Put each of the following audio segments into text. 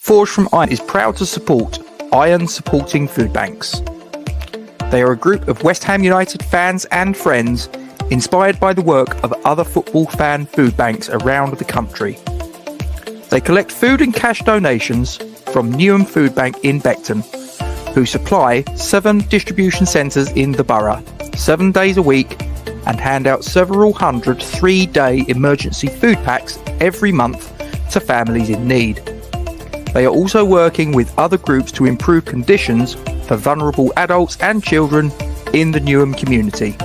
Forged from Iron is proud to support Iron Supporting Food Banks. They are a group of West Ham United fans and friends inspired by the work of other football fan food banks around the country. They collect food and cash donations from Newham Food Bank in Beckton, who supply 7 distribution centres in the borough, 7 days a week, and hand out several hundred 3-day emergency food packs every month to families in need. They are also working with other groups to improve conditions for vulnerable adults and children in the Newham community.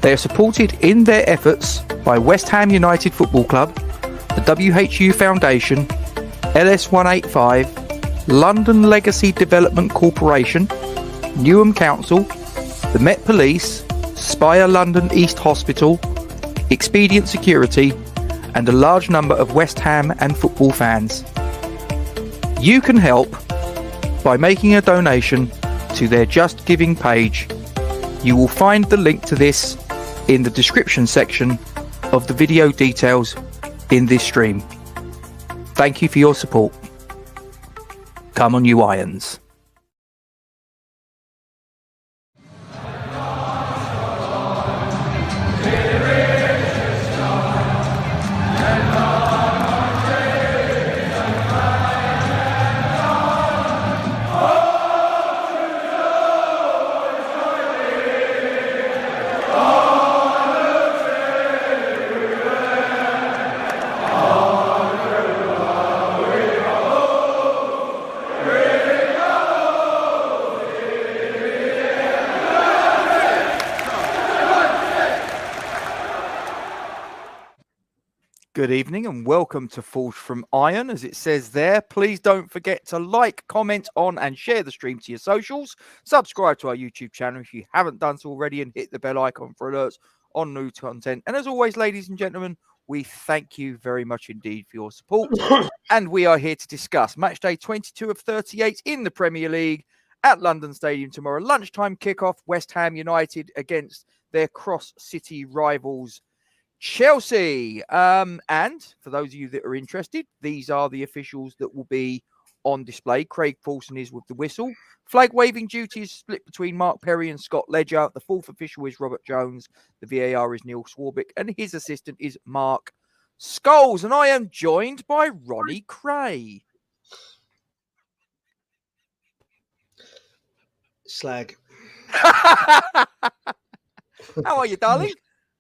They are supported in their efforts by West Ham United Football Club, the WHU Foundation, LS185, London Legacy Development Corporation, Newham Council, the Met Police, Spire London East Hospital, Expedient Security, and a large number of West Ham and football fans. You can help by making a donation to their Just Giving page. You will find the link to this in the description section of the video details in this stream. Thank you for your support. Come on, you Irons. Good evening and welcome to Forged from Iron. As it says there, please don't forget to like, comment on and share the stream to your socials. Subscribe to our YouTube channel if you haven't done so already and hit the bell icon for alerts on new content. And as always, ladies and gentlemen, we thank you very much indeed for your support. And we are here to discuss Matchday 22 of 38 in the Premier League at London Stadium tomorrow. Lunchtime kickoff, West Ham United against their cross-city rivals Chelsea. And for those of you that are interested, these are the officials that will be on display. Craig Paulson is with the whistle. Flag waving duty is split between Mark Perry and Scott Ledger. The fourth official is Robert Jones. The VAR is Neil Swarbrick. And his assistant is Mark Scholes. And I am joined by Ronnie Cray. Slag. How are you, darling?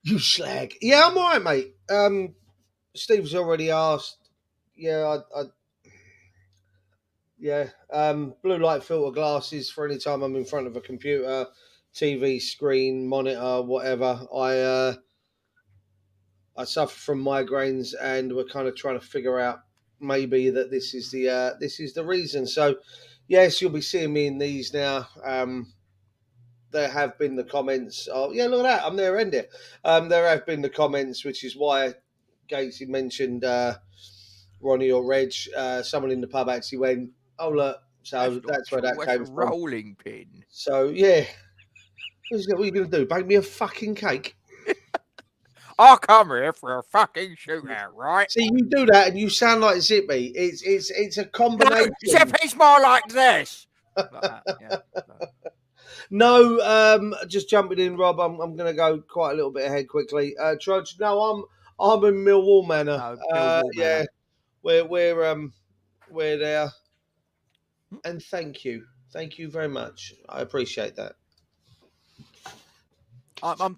You slag. Yeah, I'm all right, mate. Steve's already asked. Yeah, blue light filter glasses for any time I'm in front of a computer, TV screen, monitor, whatever. I suffer from migraines, and we're kind of trying to figure out maybe that this is the reason. So, yes, you'll be seeing me in these now. There have been the comments. Oh, yeah, look at that. I'm there, ending. There have been the comments, which is why Gatesy mentioned Ronnie or Reg. Someone in the pub actually went, oh, look. So that's where that came from. Rolling pin. So, yeah. What are you going to do? Bake me a fucking cake? I'll come here for a fucking shootout, right? See, you do that and you sound like Zippy. It's a combination. Zippy's more like this. Like that, yeah. No, just jumping in, Rob. I'm going to go quite a little bit ahead quickly. Trudge. No, I'm in Millwall Manor. Yeah, we're there. And thank you very much. I appreciate that. I'm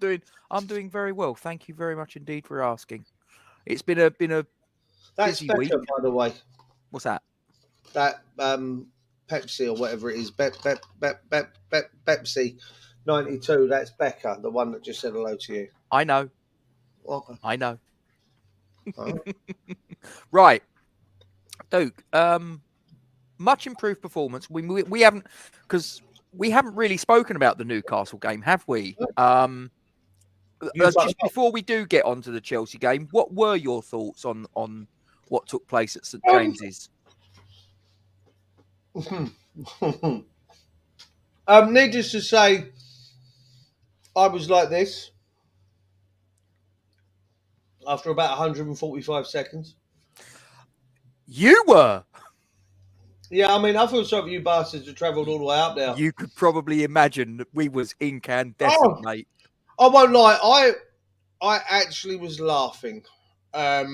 doing very well. Thank you very much indeed for asking. It's been a That's busy better, week. by the way. What's that? That Pepsi or whatever it is, Pepsi 92. That's Becca, the one that just said hello to you. I know. Okay. I know. Oh. Right, Duke. Much improved performance. We haven't really spoken about the Newcastle game, have we? Just before we do get onto the Chelsea game, what were your thoughts on what took place at St James's? Needless to say, I was like this after about 145 seconds. You were. Yeah, I mean, I feel sorry for you bastards who travelled all the way up there. You could probably imagine that we was incandescent, Oh, mate. I won't lie. I actually was laughing. I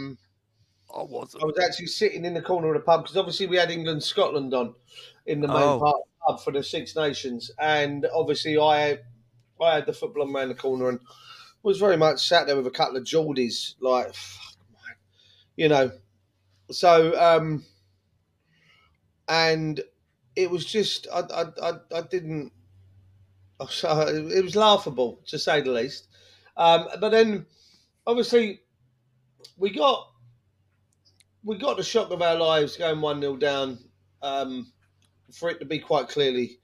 wasn't. I was actually sitting in the corner of the pub because obviously we had England Scotland on in the main Oh, part of the pub for the Six Nations, and obviously I had the football on around the corner and was very much sat there with a couple of Geordies, like you know. So and it was just I didn't. So it was laughable to say the least. But then obviously we got the shock of our lives going 1-0 down, for it to be quite clearly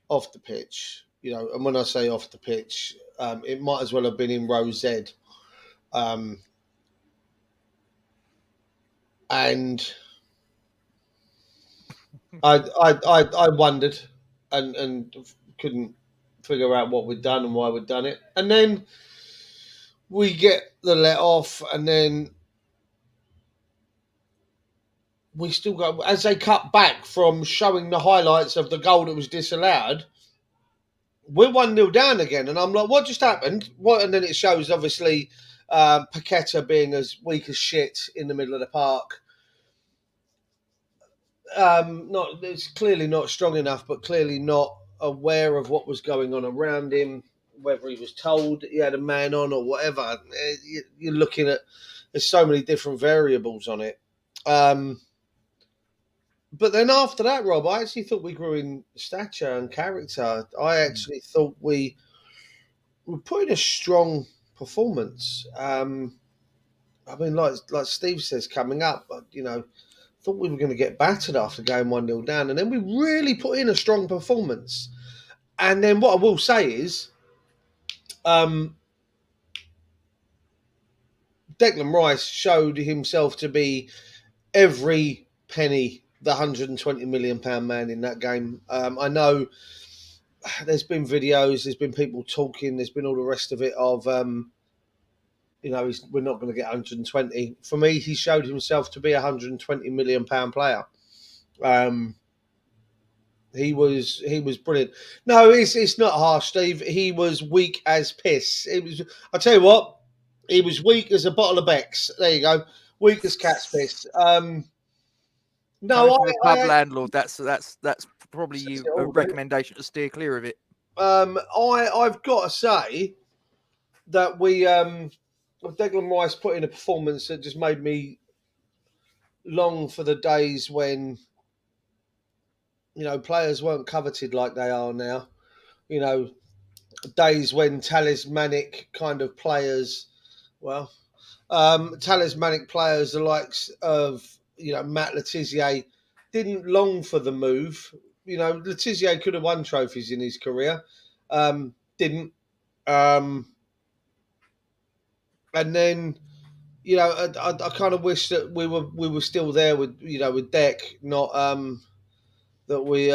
off the pitch. And when I say off the pitch, it might as well have been in row Z. And I wondered and couldn't figure out what we'd done and why we'd done it. And then we get the let off, and then we still go as they cut back from showing the highlights of the goal that was disallowed. We're 1-0 down again, and I'm like, what just happened? What? And then it shows obviously Paqueta being as weak as shit in the middle of the park. Not it's clearly not strong enough, but clearly not aware of what was going on around him. Whether he was told he had a man on or whatever, you're looking at. There's so many different variables on it. But then after that, Rob, I actually thought we grew in stature and character. I actually thought we were putting a strong performance. I mean, like Steve says, coming up, thought we were going to get battered after going 1-0 down, and then we really put in a strong performance. And then what I will say is, Declan Rice showed himself to be every penny the £120 million man in that game. I know there's been videos, there's been people talking, there's been all the rest of it of, we're not going to get 120. For me, he showed himself to be a £120 million player. He was brilliant. No, it's not harsh, Steve. He was weak as piss. I tell you what, he was weak as a bottle of Beck's. There you go, weak as cat's piss. Coming No, from a pub landlord, that's probably a recommendation to steer clear of it. I've got to say that we Declan Rice put in a performance that just made me long for the days when players weren't coveted like they are now. Days when talismanic kind of players, talismanic players the likes of Matt Letizia didn't long for the move. Letizia could have won trophies in his career, didn't. And then I kind of wish that we were still there with Deck, not that we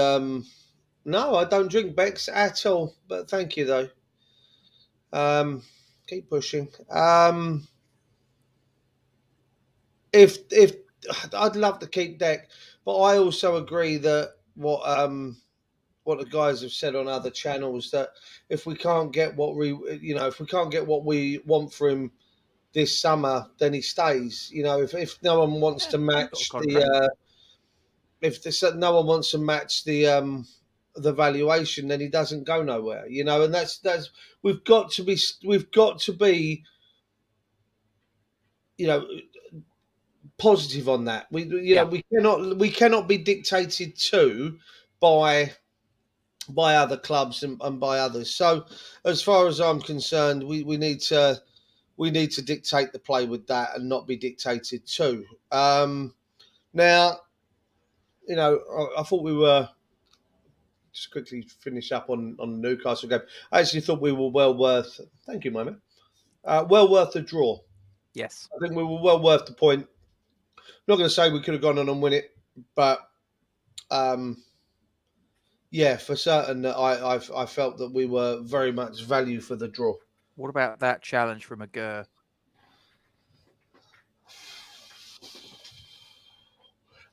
no, I don't drink Becks at all, but thank you though. Keep pushing. If I'd love to keep Deck, but I also agree that what the guys have said on other channels, that if we can't get what we want for him this summer, then he stays. If no one wants to match no one wants to match the valuation, then he doesn't go nowhere. And that's we've got to be positive on that. We cannot be dictated to by other clubs and by others. So as far as I'm concerned, we need to dictate the play with that and not be dictated to. Now, I thought we were just quickly finish up on the Newcastle game. I actually thought we were well worth. Thank you, my man. Well worth the draw. Yes, I think we were well worth the point. Not going to say we could have gone on and win it, but yeah, for certain that I felt that we were very much value for the draw. What about that challenge from Agur?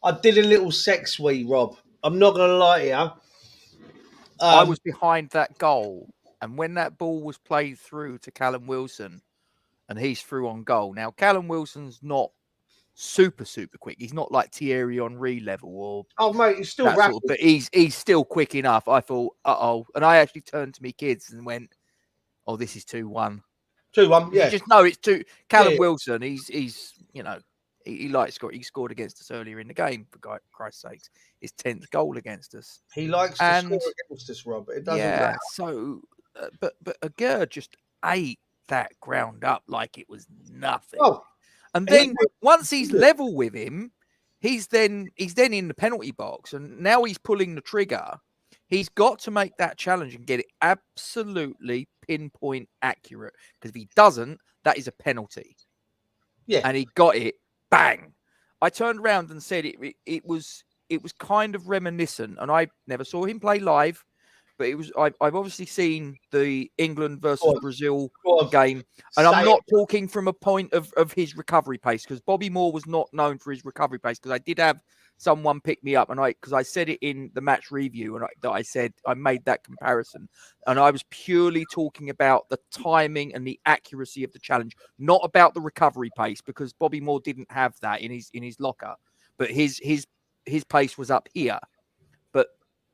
I did a little sex wee, Rob. I'm not going to lie to you. I was behind that goal, and when that ball was played through to Callum Wilson, and he's through on goal. Now, Callum Wilson's not super quick. He's not like Thierry Henry level or Oh, mate, it's still that sort rapid. of, but he's still quick enough. I thought, and I actually turned to me kids and went, "Oh, this is 2-1." 2-1, yeah. You just know it's two. Callum Yeah. Wilson, he's he likes score. He scored against us earlier in the game. For Christ's sakes, his 10th goal against us. He likes to score against us, Rob. It doesn't matter. So, but Aguerd just ate that ground up like it was nothing. Oh, and then once he's level with him, he's then in the penalty box, and now he's pulling the trigger. He's got to make that challenge and get it absolutely pinpoint accurate, because if he doesn't, that is a penalty. Yeah, and he got it. Bang! I turned around and said it was kind of reminiscent, and I never saw him play live, but it was. I've obviously seen the England versus Brazil game, and I'm not talking from a point of his recovery pace, because Bobby Moore was not known for his recovery pace. Because I did have someone pick me up, and because I said it in the match review, and I said I made that comparison, and I was purely talking about the timing and the accuracy of the challenge, not about the recovery pace, because Bobby Moore didn't have that in his locker, but his pace was up here. But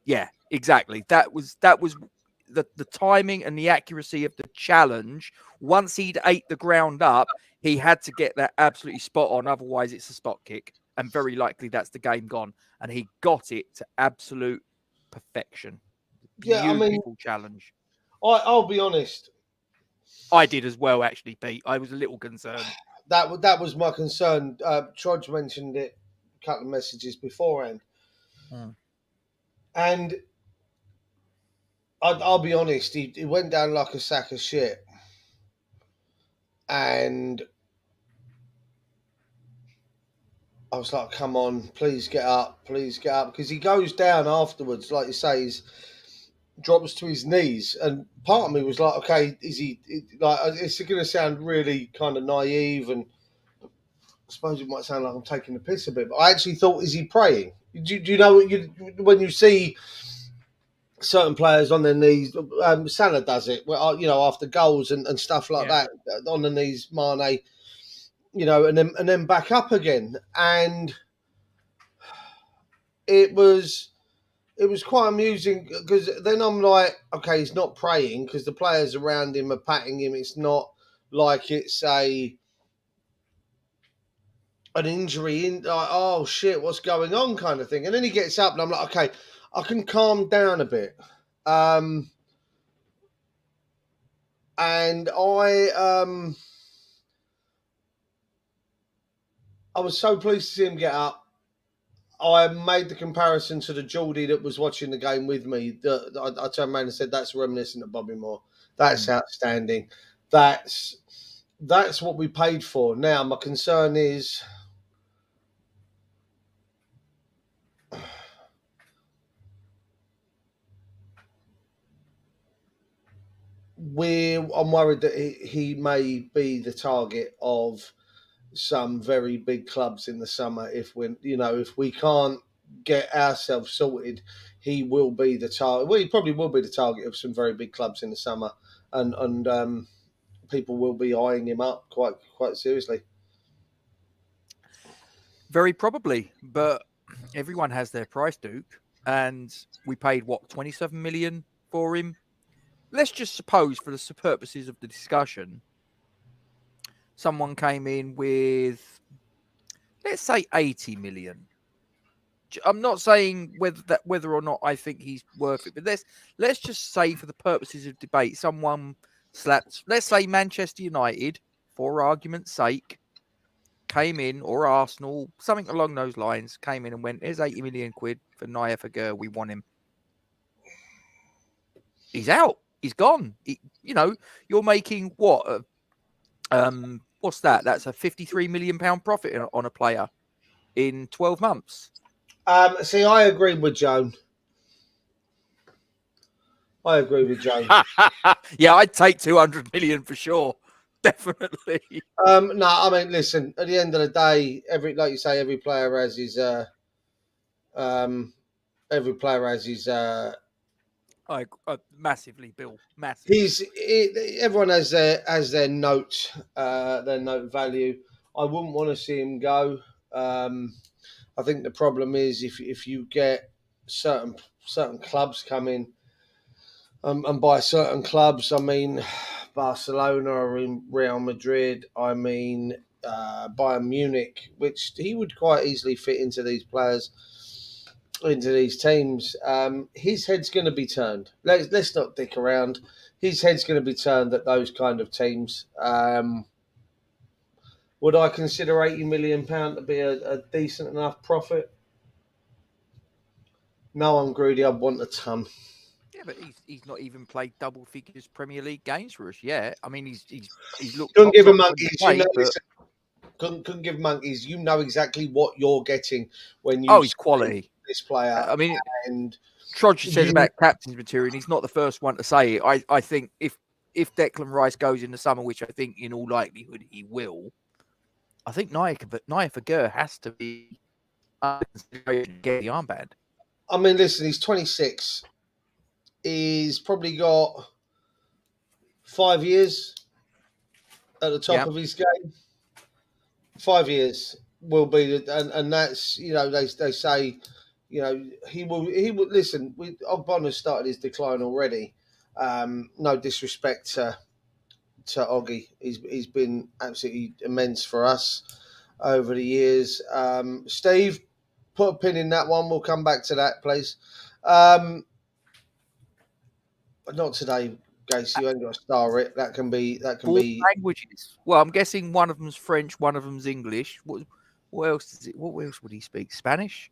yeah, exactly. That was the timing and the accuracy of the challenge. Once he'd ate the ground up, he had to get that absolutely spot on. Otherwise, it's a spot kick, and very likely that's the game gone. And he got it to absolute perfection. Beautiful challenge. I'll be honest. I did as well, actually, Pete. I was a little concerned. That was my concern. Trudge mentioned it a couple of messages beforehand. And I'll be honest, he went down like a sack of shit. And I was like, come on, please get up. Because he goes down afterwards, like you say, he drops to his knees. And part of me was like, okay, is he, like, it's going to sound really kind of naive, and I suppose it might sound like I'm taking the piss a bit, but I actually thought, is he praying? Do you know, when you see certain players on their knees, Salah does it, after goals and stuff like that, on the knees, Mane, and then back up again. And it was quite amusing, because then I'm like, okay, he's not praying, because the players around him are patting him. It's not like it's an injury in, like, oh shit, what's going on, kind of thing. And then he gets up, and I'm like, okay, I can calm down a bit. And I was so pleased to see him get up. I made the comparison to the Geordie that was watching the game with me. I turned around and said, that's reminiscent of Bobby Moore. That's outstanding. That's what we paid for. Now, my concern is, I'm worried that he may be the target of some very big clubs in the summer. If we can't get ourselves sorted, he will be the target. Well, he probably will be the target of some very big clubs in the summer, and people will be eyeing him up quite seriously. Very probably, but everyone has their price, Duke, and we paid 27 million for him. Let's just suppose, for the purposes of the discussion, someone came in with, let's say, 80 million. I'm not saying whether or not I think he's worth it, but let's just say, for the purposes of debate, someone slapped, let's say, Manchester United, for argument's sake, came in, or Arsenal, something along those lines, came in and went, here's 80 million quid for Naya Fagur, we want him. He's out. He's gone. You're making what? What's that? That's a £53 million profit on a player in 12 months. See, I agree with Joan. Yeah, I'd take 200 million for sure. Definitely. No, I mean, listen, at the end of the day, like you say, every player has his Every player has his. Massively, Bill. Massively. Everyone has their note value. I wouldn't want to see him go. I think the problem is if you get certain clubs come in, and by certain clubs I mean Barcelona or in Real Madrid. I mean Bayern Munich, which he would quite easily fit into these players, into these teams. His head's going to be turned. Let's not dick around. His head's going to be turned at those kind of teams. Would I consider £80 million to be a decent enough profit? No, I'm greedy. I'd want a ton. Yeah, but he's not even played double figures Premier League games for us yet. I mean, he's looked. Couldn't give him top monkeys. plate, but... couldn't give monkeys. You know exactly what you're getting when you. Oh, he's quality. This player. I mean, and Troger says about captain's material, and he's not the first one to say it. I think if Declan Rice goes in the summer, which I think in all likelihood he will, I think Naya Fagur has to be under consideration to get the armband. I mean, listen, he's 26. He's probably got 5 years at the top of his game. 5 years will be, and that's, you know, they say, you know, he will listen. Ogbonna's started his decline already. No disrespect to Oggy, he's been absolutely immense for us over the years. Steve, put a pin in that one. We'll come back to that, please. Not today, Gacy. You ain't got to star it. That can be. Languages. Well, I'm guessing one of them's French, one of them's English. What else is it? What else would he speak? Spanish?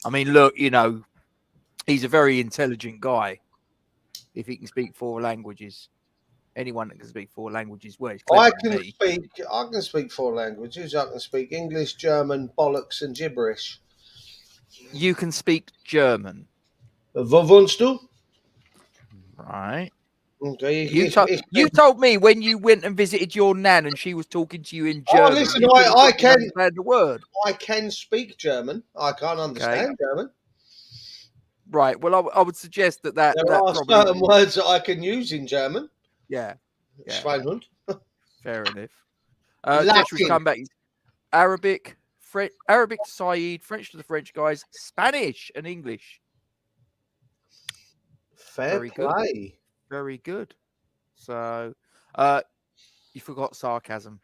I mean, look, you know, he's a very intelligent guy. If he can speak 4 languages, anyone that can speak 4 languages, well, I can speak 4 languages. I can speak English, German, bollocks, and gibberish. You can speak German. Wo wohnst du? Right. Okay. You told me when you went and visited your nan and she was talking to you in German. Oh, listen, I can understand the word. I can speak German. I can't understand German. Right. Well, I would suggest that there are probably... certain words that I can use in German. Yeah. Schweinhund. Fair enough. Joshua's come back. Arabic to Saeed, French to the French guys, Spanish and English. Fair play. Very good. So, you forgot sarcasm.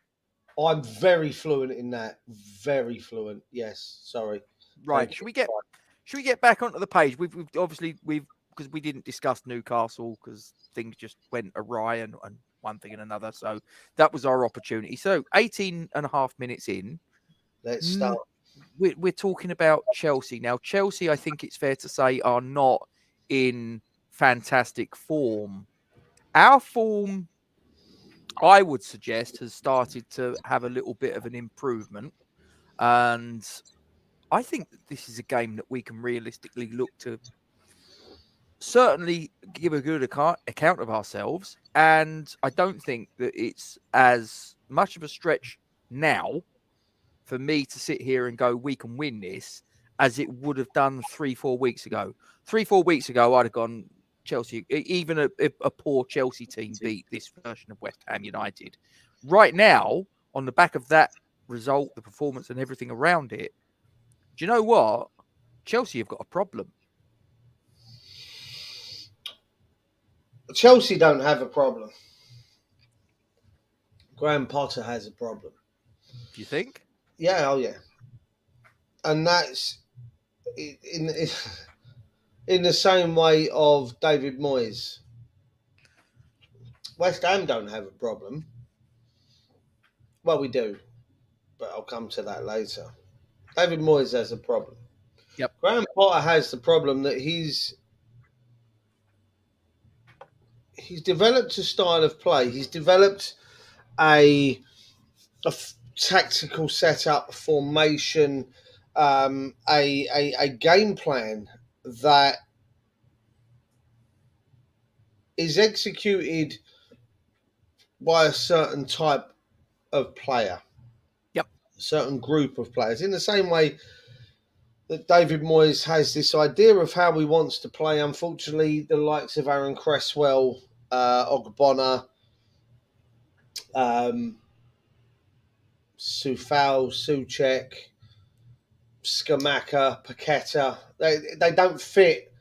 I'm very fluent in that. Very fluent. Yes. Sorry. Right. Should we get back onto the page? We've obviously because we didn't discuss Newcastle because things just went awry and one thing and another. So that was our opportunity. So 18.5 minutes in. Let's start. We're talking about Chelsea. Now, Chelsea, I think it's fair to say, are not in fantastic form. Our form, I would suggest, has started to have a little bit of an improvement. And I think that this is a game that we can realistically look to certainly give a good account of ourselves. And I don't think that it's as much of a stretch now for me to sit here and go, we can win this, as it would have done 3-4 weeks ago. 3-4 weeks ago, I'd have gone Chelsea, even a poor Chelsea team beat this version of West Ham United. Right now, on the back of that result, the performance and everything around it, do you know what? Chelsea have got a problem. Chelsea don't have a problem. Graham Potter has a problem. Do you think? Yeah, and that's in the same way of David Moyes. West Ham don't have a problem. Well, we do, but I'll come to that later. David Moyes has a problem. Yep. Graham Potter has the problem that he's developed a style of play. He's developed a tactical setup, formation, a game plan that is executed by a certain type of player. Yep. A certain group of players. In the same way, that David Moyes has this idea of how he wants to play. Unfortunately, the likes of Aaron Cresswell, Ogbonna, Sufal, Suchek, Skamaka, Paqueta, they don't fit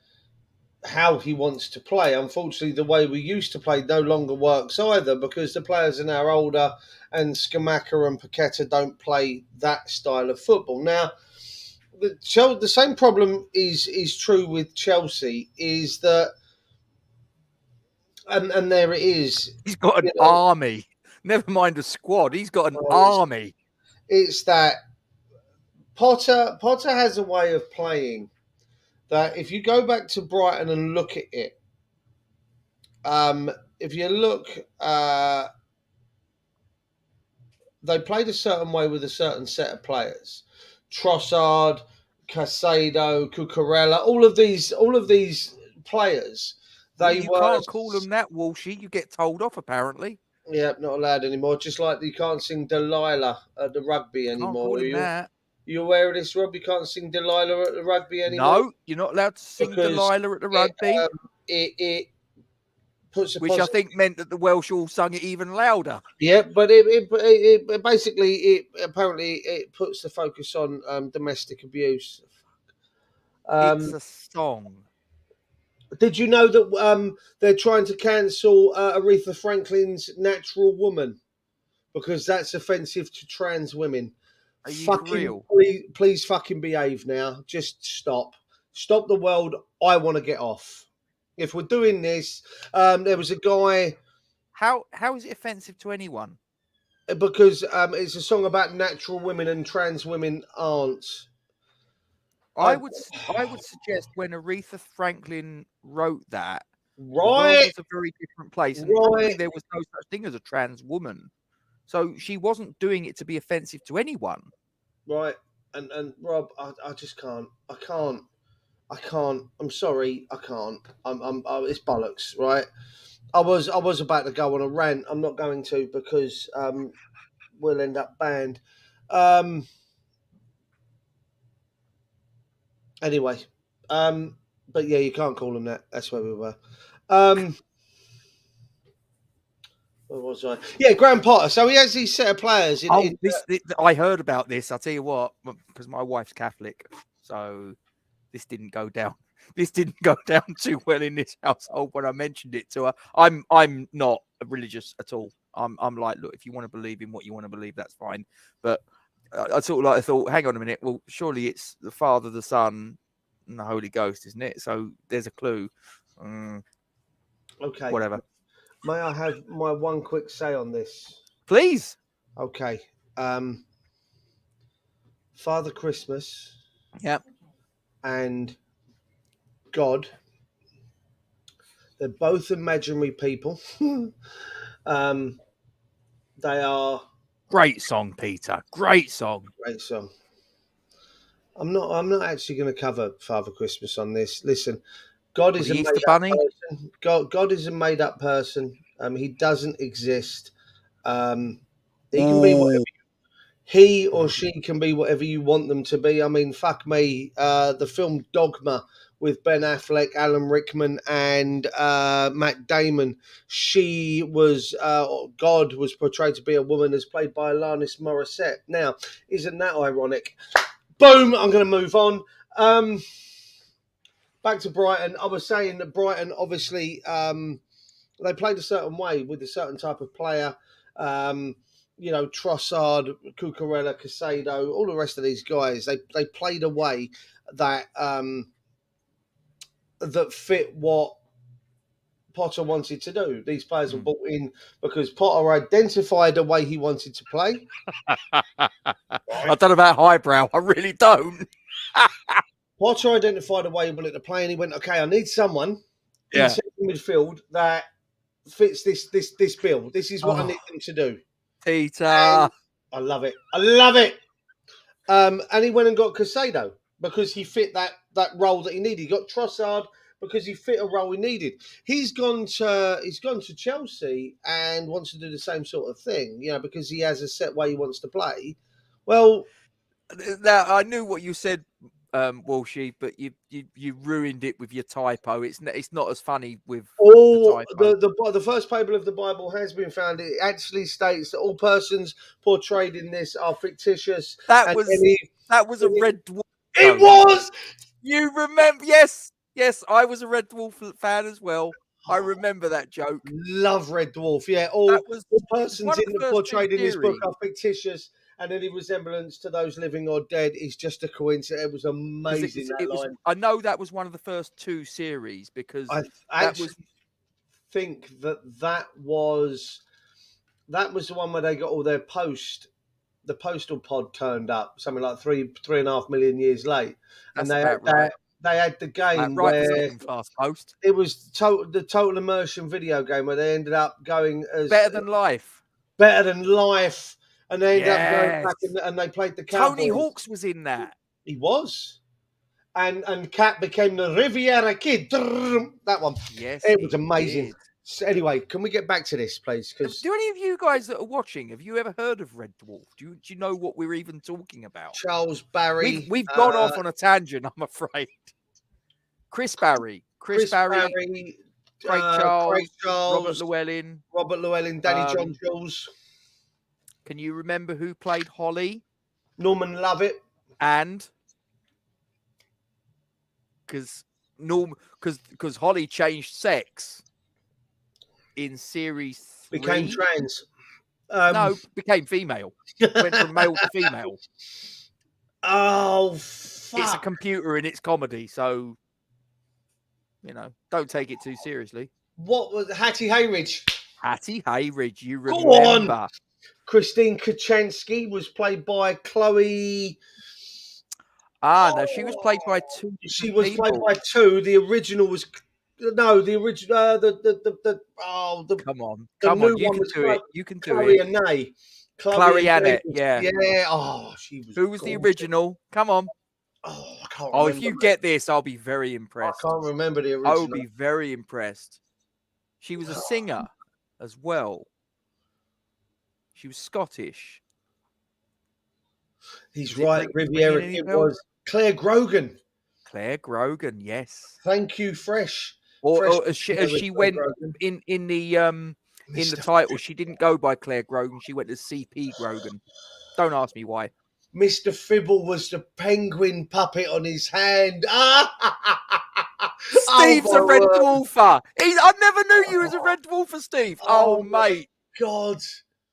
how he wants to play. Unfortunately, the way we used to play no longer works either because the players are now older and Skamaka and Paqueta don't play that style of football. Now, the same problem is true with Chelsea, is that, and there it is. He's got an army. Never mind a squad. He's got an army. It's that Potter has a way of playing that if you go back to Brighton and look at it, if you look, they played a certain way with a certain set of players. Trossard, Casado, Cucurella, all of these players. You can't call them that, Walshy. You get told off, apparently. Yeah, not allowed anymore. Just like you can't sing Delilah at the rugby anymore. Can't call him that. You aware of this, Rob? You can't sing Delilah at the rugby anymore? No, you're not allowed to sing Delilah at the rugby. It puts a which I think meant that the Welsh all sung it even louder. Yeah, but it basically apparently it puts the focus on domestic abuse. It's a song. Did you know that they're trying to cancel Aretha Franklin's "Natural Woman" because that's offensive to trans women? Are you for real? Please fucking behave now. Just stop. Stop the world. I want to get off. If we're doing this, there was a guy. How is it offensive to anyone? Because it's a song about natural women and trans women aren't. I would suggest when Aretha Franklin wrote that, right, the world was a very different place, and probably there was no such thing as a trans woman. So she wasn't doing it to be offensive to anyone. Right. And Rob, I just can't. I can't. I'm sorry, I can't. It's bollocks, right? I was about to go on a rant. I'm not going to because we'll end up banned. Anyway, but yeah, you can't call them that. That's where we were. Where was I? Yeah, Graham Potter. So he has these set of players. I heard about this. I'll tell you what, because my wife's Catholic, so this didn't go down. This didn't go down too well in this household when I mentioned it to her. I'm not religious at all. I'm like, look, if you want to believe in what you want to believe, that's fine. But I thought, hang on a minute. Well, surely it's the Father, the Son, and the Holy Ghost, isn't it? So there's a clue. Okay. Whatever. May I have my one quick say on this? Please. Okay. Father Christmas. Yep. And God. They're both imaginary people. They are. Great song, Peter. Great song. Great song. I'm not actually going to cover Father Christmas on this. Listen, God is a made up person. God is a made up person. He doesn't exist. He can be whatever. He or she can be whatever you want them to be. I mean, fuck me. The film Dogma with Ben Affleck, Alan Rickman, and Matt Damon. She was God was portrayed to be a woman, as played by Alanis Morissette. Now, isn't that ironic? Boom! I'm going to move on. Back to Brighton. I was saying that Brighton, obviously, they played a certain way with a certain type of player. You know, Trossard, Cucurella, Casado, all the rest of these guys. They played a way that that fit what Potter wanted to do. These players were brought in because Potter identified a way he wanted to play. I don't know about highbrow. I really don't. Potter identified a way he wanted to play, and he went, "Okay, I need someone in central midfield that fits this bill. This is what I need them to do." Peter, and I love it. I love it. And he went and got Casado because he fit that role that he needed. He got Trossard because he fit a role he needed. He's gone to Chelsea and wants to do the same sort of thing, you know, because he has a set way he wants to play. Well, now I knew what you said Walshy, but you ruined it with your typo. It's not as funny with the All typo. the first paper of the Bible has been found. It actually states that all persons portrayed in this are fictitious. That And was a Red Dwarf. it Joke. was. You remember? Yes, I was a Red Dwarf fan as well. I remember that joke. Love Red Dwarf. Yeah, That all was persons one of in the the first two portrayed in this book series. are fictitious, and any resemblance to those living or dead is just a coincidence. It was amazing. That line. I know that was one of the first two series because I actually think that was the one where they got all their the postal pod turned up, something like 3.5 million years late, and that's about right. They had the game Right, where second class post. it was the total immersion video game where they ended up going as Better Than Life, and they ended up going back and they played the Cowboys. Tony Hawk's was in that. He was. And Cat became the Riviera Kid. That one. Yes, it was amazing. Did. So anyway, can we get back to this, please? Because do any of you guys that are watching, have you ever heard of Red Dwarf? Do you know what we're even talking about? Charles Barry. We've gone off on a tangent, I'm afraid. Chris Barry, Craig Charles, Robert Llewellyn, Danny John Jules. Can you remember who played Holly? Norman Lovett. And because Holly changed sex in series 3. Became trans. No, became female. Went from male to female. Oh, fuck. It's a computer and it's comedy, so don't take it too seriously. What was Hattie Hayridge? Hattie Hayridge, you remember? Go on. Christine Kachansky was played by Chloe. No, she was played by two. She was played by two. The original was the original. Come on, you can do it. You can do it. Chloe Annette, yeah. Oh, she was. Who was the original? Come on. Oh, I can't remember. If you get this, I'll be very impressed. I can't remember the original. I will be very impressed. She was a singer as well. She was Scottish. He's right, Riviera. It was Claire Grogan. Claire Grogan, yes. Thank you, Fresh. Or as she went in the title, she didn't go by Claire Grogan. She went as CP Grogan. Don't ask me why. Mr. Fibble was the penguin puppet on his hand. Steve's a Red Dwarfer. I never knew you was a Red Dwarfer, Steve. Oh mate. God.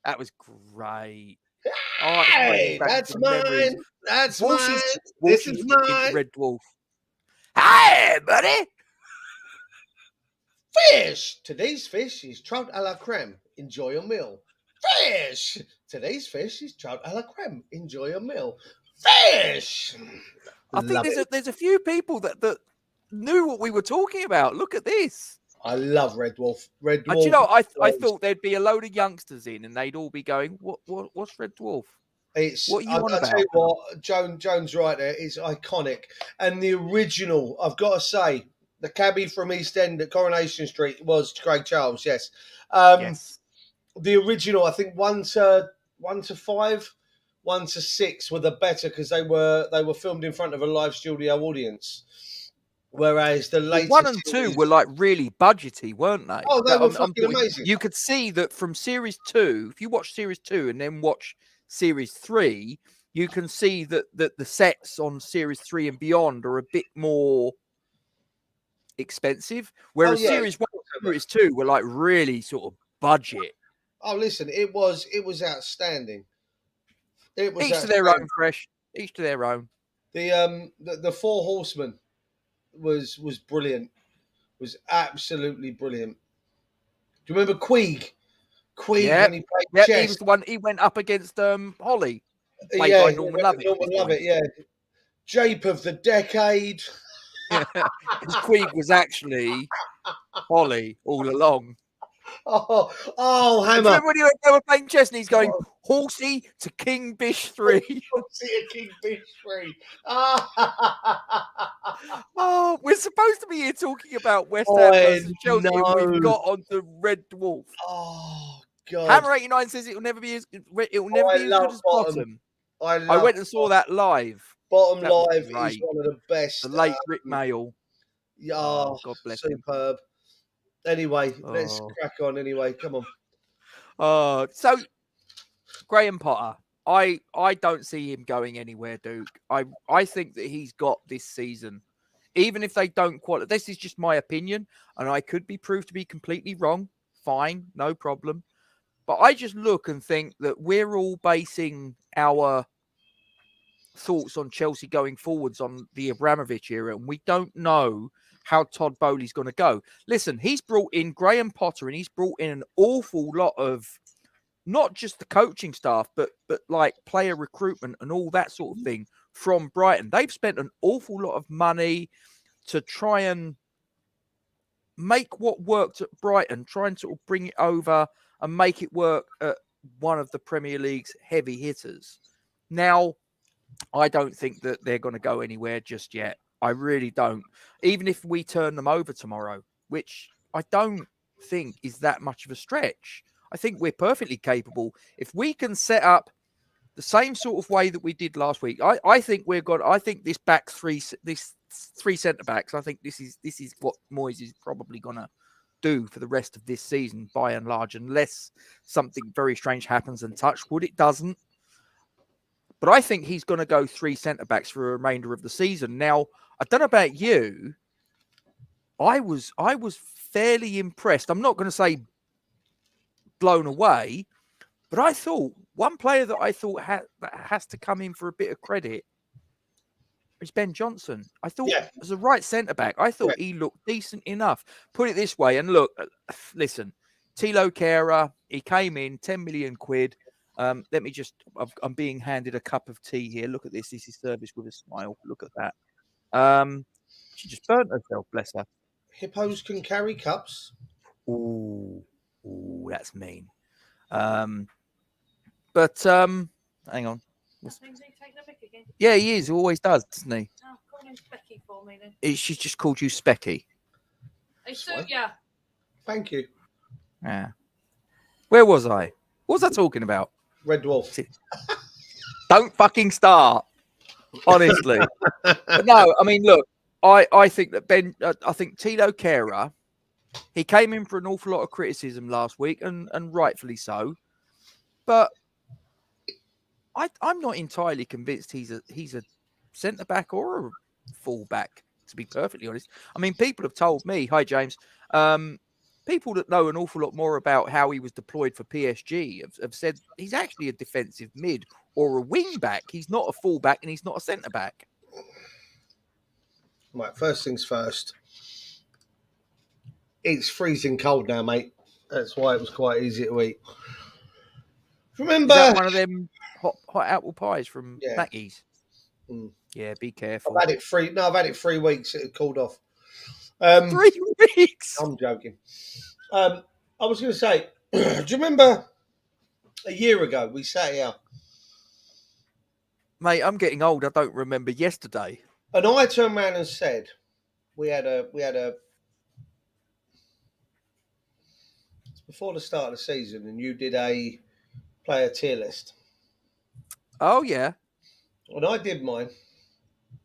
That was great. Hey, that's mine. That's mine. This is mine. Red Dwarf. Hey, buddy. Fish. Today's fish is trout a la creme. Enjoy your meal. Fish. Today's fish is trout a la creme. Enjoy your meal. Fish. I think there's a few people that knew what we were talking about. Look at this. I love Red Dwarf. Red Dwarf. Do you know, I thought there'd be a load of youngsters in, and they'd all be going, "What's Red Dwarf?" What are you on about? I'll tell you what, Joan's right there. It's iconic, and the original. I've got to say, the cabbie from East End at Coronation Street was Craig Charles. Yes. Yes. The original, I think 1 to 5, 1 to 6 were the better because they were filmed in front of a live studio audience. Whereas the latest 1 and 2 were like really budgety, weren't they? Oh, they were fucking amazing. You could see that from series 2. If you watch series 2 and then watch series 3, you can see that the sets on series 3 and beyond are a bit more expensive. Whereas series 1 and series 2 were like really sort of budget. Oh, listen, it was outstanding. It was each to their own, Fresh. Each to their own. The Four Horsemen was brilliant. Was absolutely brilliant. Do you remember Queeg? When he played chess. He was the one. He went up against Holly, played by Norman Lovett. Norman Lovett, yeah. Jape of the decade. Because Queeg was actually Holly all along. Oh, Hammer! Remember when they were playing chess and he's going horsey to King Bish 3. Horsey to King Bish 3. Oh, we're supposed to be here talking about West Ham versus Chelsea, and we've got onto Red Dwarf. Oh God! Hammer 89 says it will never be as good as Bottom. I I love went and saw that live. Bottom That was Live is great. one of the The best. late Rick Mail. Yeah, Oh, God bless him. superb. Anyway, let's Oh. crack on. Anyway, come on. So Graham Potter, I don't see him going anywhere, Duke. I think that he's got this season. Even if they don't qualify, this is just my opinion, and I could be proved to be completely wrong. Fine, no problem. But I just look and think that we're all basing our thoughts on Chelsea going forwards on the Abramovich era, and we don't know how Todd Bowley's going to go. Listen, he's brought in Graham Potter, and he's brought in an awful lot of not just the coaching staff, but like player recruitment and all that sort of thing from Brighton. They've spent an awful lot of money to try and make what worked at Brighton, try and sort of bring it over and make it work at one of the Premier League's heavy hitters. Now, I don't think that they're going to go anywhere just yet. I really don't. Even if we turn them over tomorrow, which I don't think is that much of a stretch. I think we're perfectly capable. If we can set up the same sort of way that we did last week, I think we're good. I think this three centre backs. I think this is what Moyes is probably going to do for the rest of this season, by and large, unless something very strange happens. And touch wood, it doesn't. But I think he's going to go three centre backs for the remainder of the season. Now, I don't know about you. I was fairly impressed. I'm not going to say blown away, but I thought one player that I thought that has to come in for a bit of credit is Ben Johnson. I thought as a right centre back, I thought he looked decent enough. Put it this way, and look, listen, Tilo Kehrer, he came in 10 million quid. Let me just, I'm being handed a cup of tea here. Look at this. This is serviced with a smile. Look at that. She just burnt herself, bless her. Hippos can carry cups. Ooh, that's mean. But hang on. Yeah, he is. He always does, doesn't he? Oh, call him Specky for me then. She's just called you Specky. They suit ya. Thank you. Yeah. Where was I? What was I talking about? Red Dwarf. Don't fucking start. Honestly. But no, I mean, look, I think that I think Tilo Kehrer, he came in for an awful lot of criticism last week, and rightfully so. But I'm not entirely convinced he's a centre back or a full back, to be perfectly honest. I mean, people have told me, hi James, people that know an awful lot more about how he was deployed for PSG have said he's actually a defensive mid or a wing back. He's not a full back and he's not a centre back. Right, first things first. It's freezing cold now, mate. That's why it was quite easy to eat. Remember, is that one of them hot apple pies from Mackey's? Mm. Yeah, be careful. I've had it 3 weeks. It had cooled off. 3 weeks? I'm joking. I was going to say, do you remember a year ago we sat here? Mate, I'm getting old. I don't remember yesterday. And I turned around and said, we had a before the start of the season, and you did a player tier list. Oh yeah. And I did mine,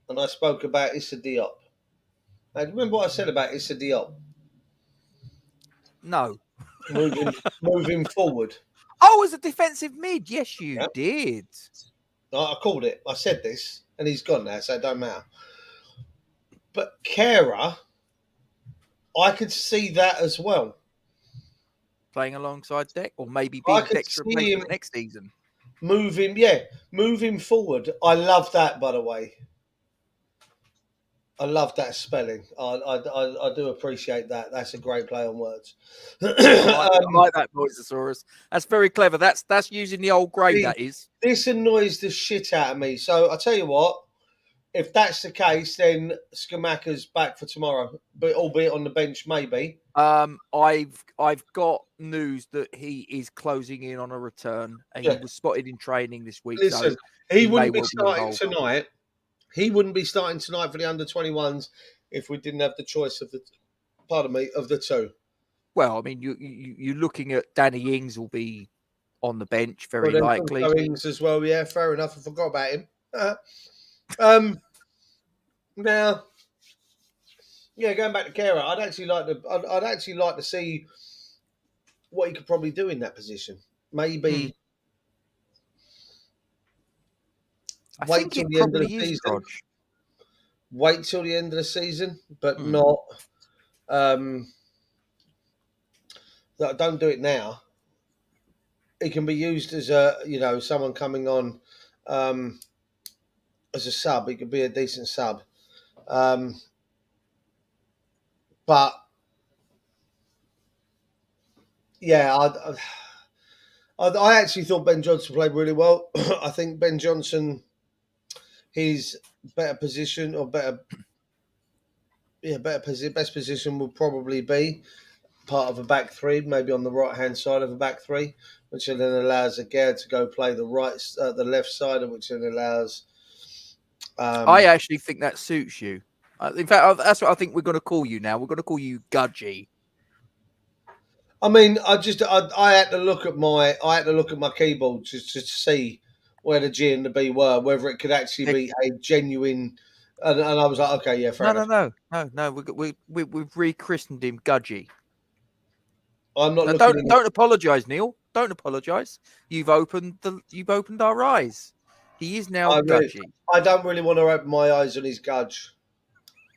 and I spoke about Issa Diop. Now, do you remember what I said about Issa Diop? No. Moving forward. Oh, as a defensive mid, yes, you did. I called it. I said this, and he's gone now, so it don't matter. But Kehrer, I could see that as well. Playing alongside Deck, or maybe being Deck's replacement next season. Moving forward. I love that, by the way. I love that spelling. I do appreciate that. That's a great play on words. I like that, Moisasaurus. That's very clever. That's using the old grey, that is. This annoys the shit out of me. So I tell you what, if that's the case, then Skamaka's back for tomorrow, but albeit on the bench, maybe. I've got news that he is closing in on a return, and he was spotted in training this week. Listen, so he wouldn't be starting tonight. He wouldn't be starting tonight for the under-21s if we didn't have the choice of the two. Well, I mean, you're looking at Danny Ings will be on the bench, very Well, likely. Goings as well. Yeah, fair enough. I forgot about him. Now, yeah, going back to Kehrer, I'd actually like to see what he could probably do in that position. Maybe wait till the end of the season. Wait till the end of the season, but not. Don't do it now. It can be used as someone coming on as a sub. It could be a decent sub, but yeah, I actually thought Ben Johnson played really well. I think Ben Johnson, his best position would probably be part of a back three, maybe on the right hand side of a back three, which then allows Aguerd to go play the left side, which then allows. I actually think that suits you. In fact, that's what I think we're going to call you now. We're going to call you Gudgy. I mean, I had to look at my keyboard just to see where the G and the B were, whether it could actually be a genuine. And I was like, okay, yeah, fair enough. No. We've rechristened him Gudgy. I'm not. Don't apologise, Neil. Don't apologise. You've opened our eyes. He is now Gudgy. I don't really want to open my eyes on his Gudge.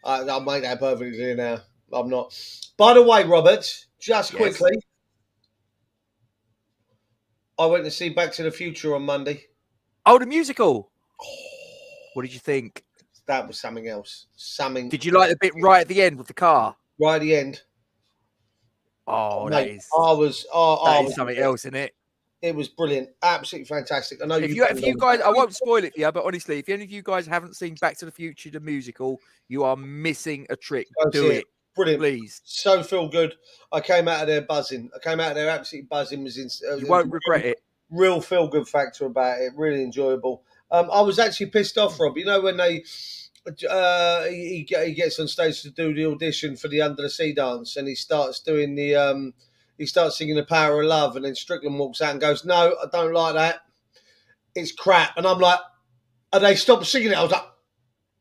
I'll make that perfectly clear now. I'm not. By the way, Robert, just quickly, I went to see Back to the Future on Monday. Oh, the musical. What did you think? That was something else. Did you like the bit right at the end with the car? Right at the end. Oh, mate, that is something else, isn't it? It was brilliant, absolutely fantastic. I know if you guys, I won't spoil it for you, but honestly, if any of you guys haven't seen Back to the Future the musical, you are missing a trick. Do it, brilliant, please. So feel good. I came out of there buzzing. Absolutely buzzing. You won't regret it. Real feel good factor about it. Really enjoyable. I was actually pissed off, Rob. You know when he gets on stage to do the audition for the Under the Sea dance, and he starts doing the he starts singing The Power of Love, and then Strickland walks out and goes, "No, I don't like that. It's crap." And I'm like, and they stopped singing it. I was like,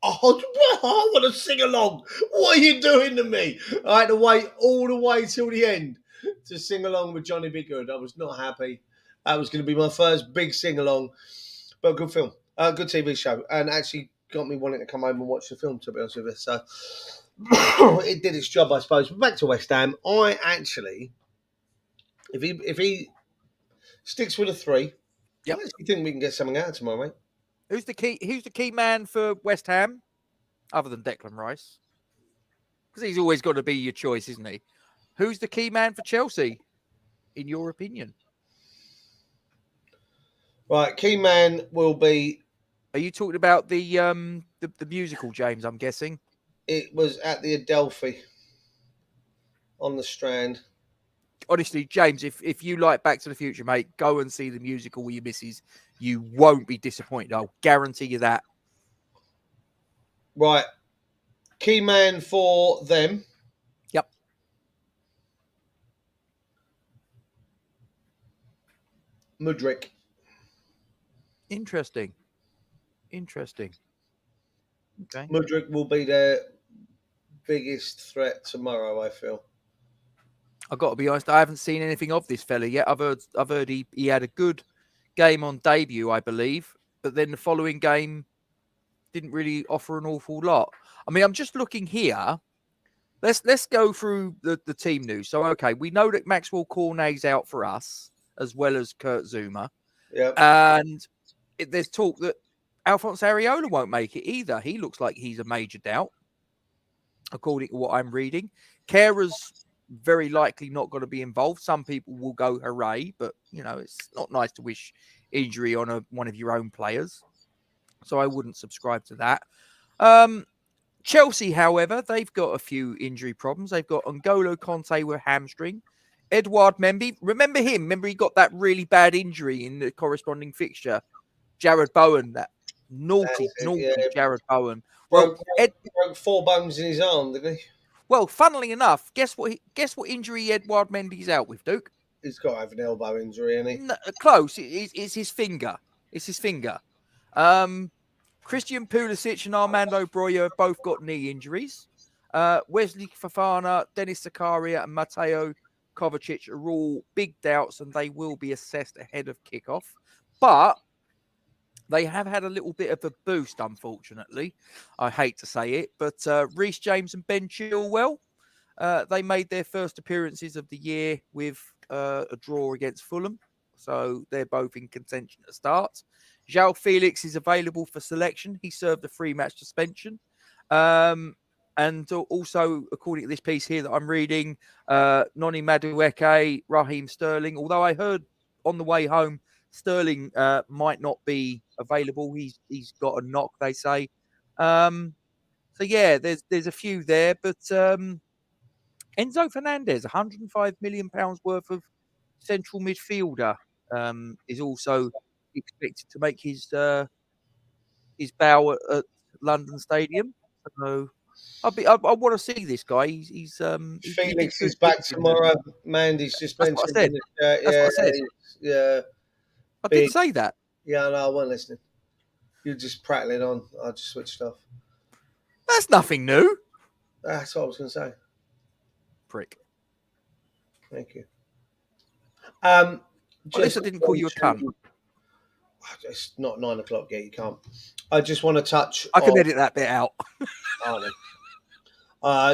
"Oh, I want to sing along. What are you doing to me?" I had to wait all the way till the end to sing along with Johnny B. Good. I was not happy. That was going to be my first big sing along, but good film, good TV show, and actually got me wanting to come home and watch the film, to be honest with you. So it did its job, I suppose. But back to West Ham, I actually, if he sticks with a 3, I actually think we can get something out of tomorrow, mate. Who's the key man for West Ham, other than Declan Rice? Because he's always got to be your choice, isn't he? Who's the key man for Chelsea, in your opinion? Right, key man will be. Are you talking about the musical, James? I'm guessing it was at the Adelphi on the Strand. Honestly, James, if you like Back to the Future, mate, go and see the musical with your missus. You won't be disappointed. I'll guarantee you that. Right, key man for them. Yep. Mudryk. Interesting. Okay. Mudryk will be their biggest threat tomorrow, I feel. I've got to be honest, I haven't seen anything of this fella yet. I've heard he had a good game on debut, I believe, but then the following game didn't really offer an awful lot. I mean, I'm just looking here. Let's go through the team news. So, okay, we know that Maxwell Cornet's out for us, as well as Kurt Zouma. Yeah. And there's talk that Alphonse Areola won't make it either. He looks like he's a major doubt, according to what I'm reading. Kehrer's very likely not going to be involved. Some people will go hooray, but, you know, it's not nice to wish injury on one of your own players. So I wouldn't subscribe to that. Chelsea, however, they've got a few injury problems. They've got N'Golo Kanté with hamstring. Edouard Mendy, remember him? Remember he got that really bad injury in the corresponding fixture? Jared Bowen, that naughty Jared Bowen. Well, broke 4 bones in his arm, didn't he? Well, funnily enough, guess what injury Edouard Mendy's out with, Duke? He's got to have an elbow injury, isn't he? No, close. It's his finger. It's his finger. Christian Pulisic and Armando Broja have both got knee injuries. Wesley Fofana, Dennis Zakaria, and Mateo Kovacic are all big doubts, and they will be assessed ahead of kickoff. But they have had a little bit of a boost, unfortunately. I hate to say it, but Reece James and Ben Chilwell, they made their first appearances of the year with a draw against Fulham. So they're both in contention to start. João Felix is available for selection. He served a 3-match suspension. And also, according to this piece here that I'm reading, Noni Madueke, Raheem Sterling, although I heard on the way home, Sterling might not be available. He's got a knock, they say. So yeah, there's a few there, but Enzo Fernandez, £105 million worth of central midfielder, is also expected to make his bow at London Stadium. So I want to see this guy. He's Felix is back tomorrow. Mandy's just mentioned. That's what I said. Yeah. I did say that. Yeah, no, I wasn't listening. You're just prattling on. I just switched off. That's nothing new. That's what I was going to say. Prick. Thank you. At least I didn't call you a cunt. It's not 9 o'clock yet. You can't. I just want to touch. I can edit that bit out.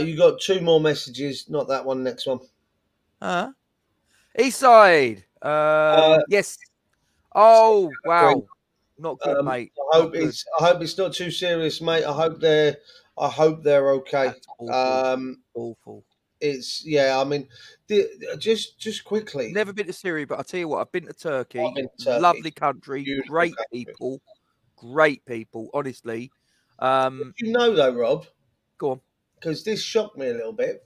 You got 2 more messages. Not that one. Next one. Eastside. Yes. Oh wow. Not good, mate. I hope it's not too serious, mate. I hope they're okay. That's awful. Awful. It's I mean, just quickly. Never been to Syria, but I'll tell you what, I've been to Turkey. Lovely country, great country. Great people, honestly. You know though, Rob. Go on. Because this shocked me a little bit.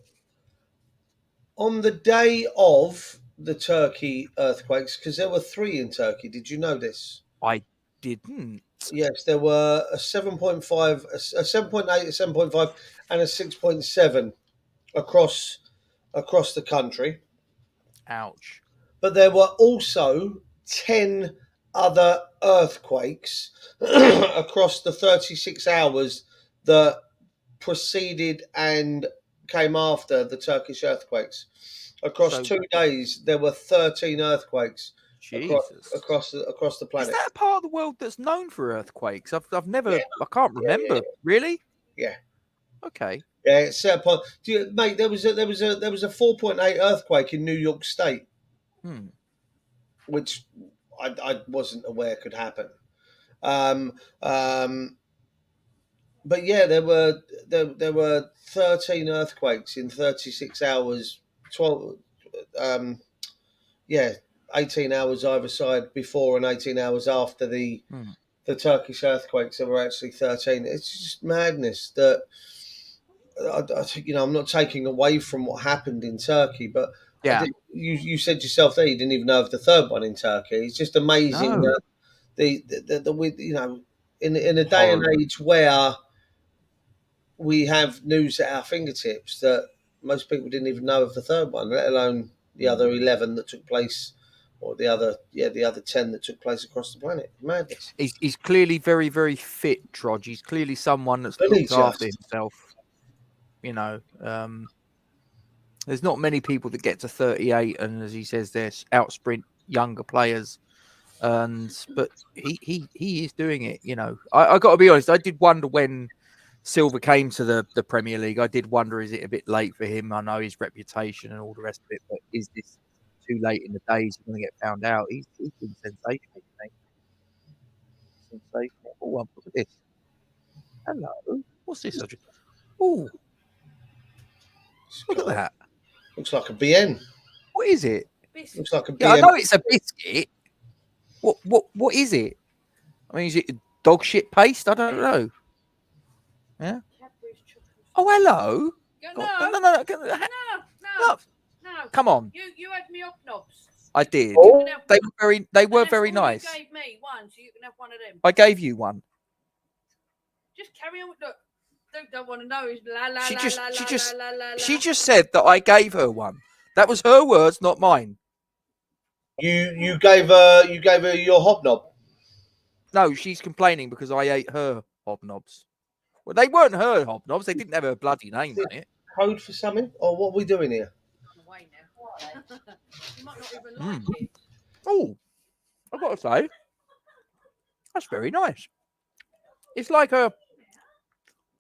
On the day of the Turkey earthquakes, because there were 3 in Turkey. Did you know this? I didn't. Yes, there were a 7.5, a 7.8, a 7.5, and a 6.7 across the country. Ouch. But there were also 10 other earthquakes across the 36 hours that preceded and came after the Turkish earthquakes. Across 2 days, there were 13 earthquakes across the planet. Is that a part of the world that's known for earthquakes? I've never, I can't remember. Really? Yeah. Okay. Yeah, it's mate. There was a 4.8 earthquake in New York State, which I wasn't aware could happen. But yeah, there were 13 earthquakes in 36 hours. 18 hours either side before and 18 hours after the Turkish earthquakes. There were actually 13. It's just madness that. I'm not taking away from what happened in Turkey, but you said yourself there you didn't even know of the 3rd one in Turkey. It's just amazing that in a day and age where we have news at our fingertips that most people didn't even know of the 3rd one, let alone the other 11 that took place, or the other 10 that took place across the planet. Madness. He's clearly very, very fit, Trodge. He's clearly someone that's looked after himself. You know, there's not many people that get to 38, and as he says, they're outsprint younger players. But he is doing it. You know, I got to be honest. I did wonder when Silva came to the Premier League. I did wonder, is it a bit late for him? I know his reputation and all the rest of it, but is this too late in the days? He's going to get found out. He's been sensational, mate. Sensational. Oh, look at this. Hello. What's this? Oh. Look at that. Looks like a BN. What is it? Looks like a BN. Yeah, I know it's a biscuit. What is it? I mean, is it dog shit paste? I don't know. Yeah. Oh, hello. No. Come on. You had me up knobs. I did. Oh. They were very nice. You gave me one, so you can have one of them. I gave you one. Just carry on with don't want to know. She just said that I gave her one. That was her words, not mine. You gave her your hobnob. No, she's complaining because I ate her hobnobs. Well, they weren't her hobnobs. They didn't have her bloody name on it. Code for something, or what are we doing here? I'm away now. You might not even like it. Oh, I've got to say, that's very nice. It's like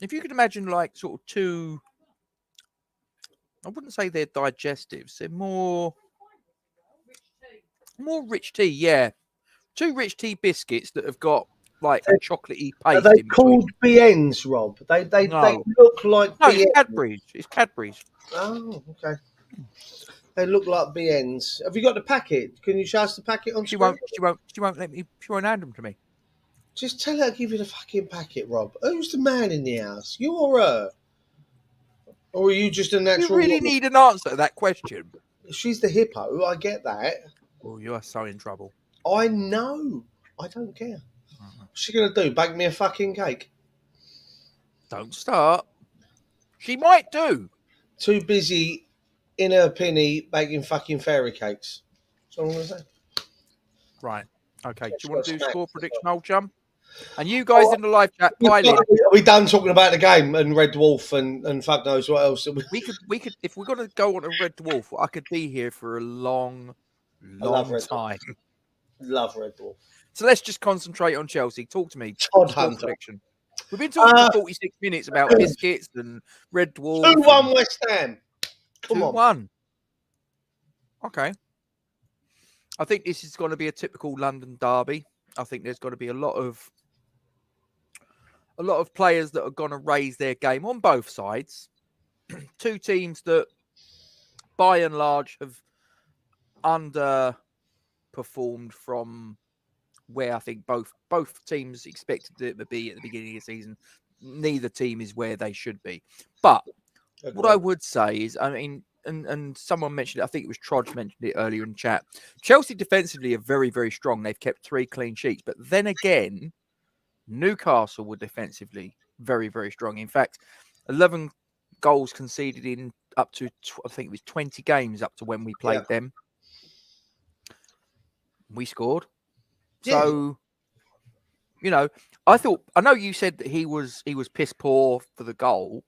if you could imagine like sort of two, I wouldn't say they're digestives. They're more rich tea, yeah. Two rich tea biscuits that have got like a chocolatey Are paste they in between. called BNs, Rob? They No. look like No, BNs. it's Cadbury's. It's Cadbury's. Oh, okay. They look like BNs. Have you got the packet? Can you show us the packet on She screen? won't let me. She won't hand them to me. Just tell her to give you the fucking packet, Rob. Who's the man in the house? You or her? Or are you just a You natural really woman? need an answer to that question. She's the hippo. I get that. Oh, you are so in trouble. I know. I don't care. What's she going to do? Bake me a fucking cake? Don't start. She might do. Too busy in her pinny baking fucking fairy cakes. That's all I'm going to say. Right. Okay. Do She's you want got to do snacks score as prediction, well. old chum? And you guys in the live chat, pile in. Are we done talking about the game and Red Dwarf and fuck knows what else? We could, if we're gonna go on a Red Dwarf, I could be here for a long love Red Dwarf. time. Love Red Dwarf. So let's just concentrate on Chelsea. Talk to me. Todd Score Hunter. prediction. We've been talking for 46 minutes about biscuits and Red Dwarf. 2-1 West Ham. Come on. 2-1. Okay. I think this is going to be a typical London derby. I think there's going to be a lot of players that are going to raise their game on both sides. Two teams that, by and large, have underperformed from where I think both teams expected it to be at the beginning of the season. Neither team is where they should be. But what I would say is, I mean, and someone mentioned it, I think it was Trodge mentioned it earlier in chat. Chelsea defensively are very, very strong. They've kept 3 clean sheets. But then again, Newcastle were defensively very, very strong. In fact, 11 goals conceded in up to, I think it was 20 games up to when we played them. We scored. Yeah. So, you know, I know you said that he was piss poor for the goal,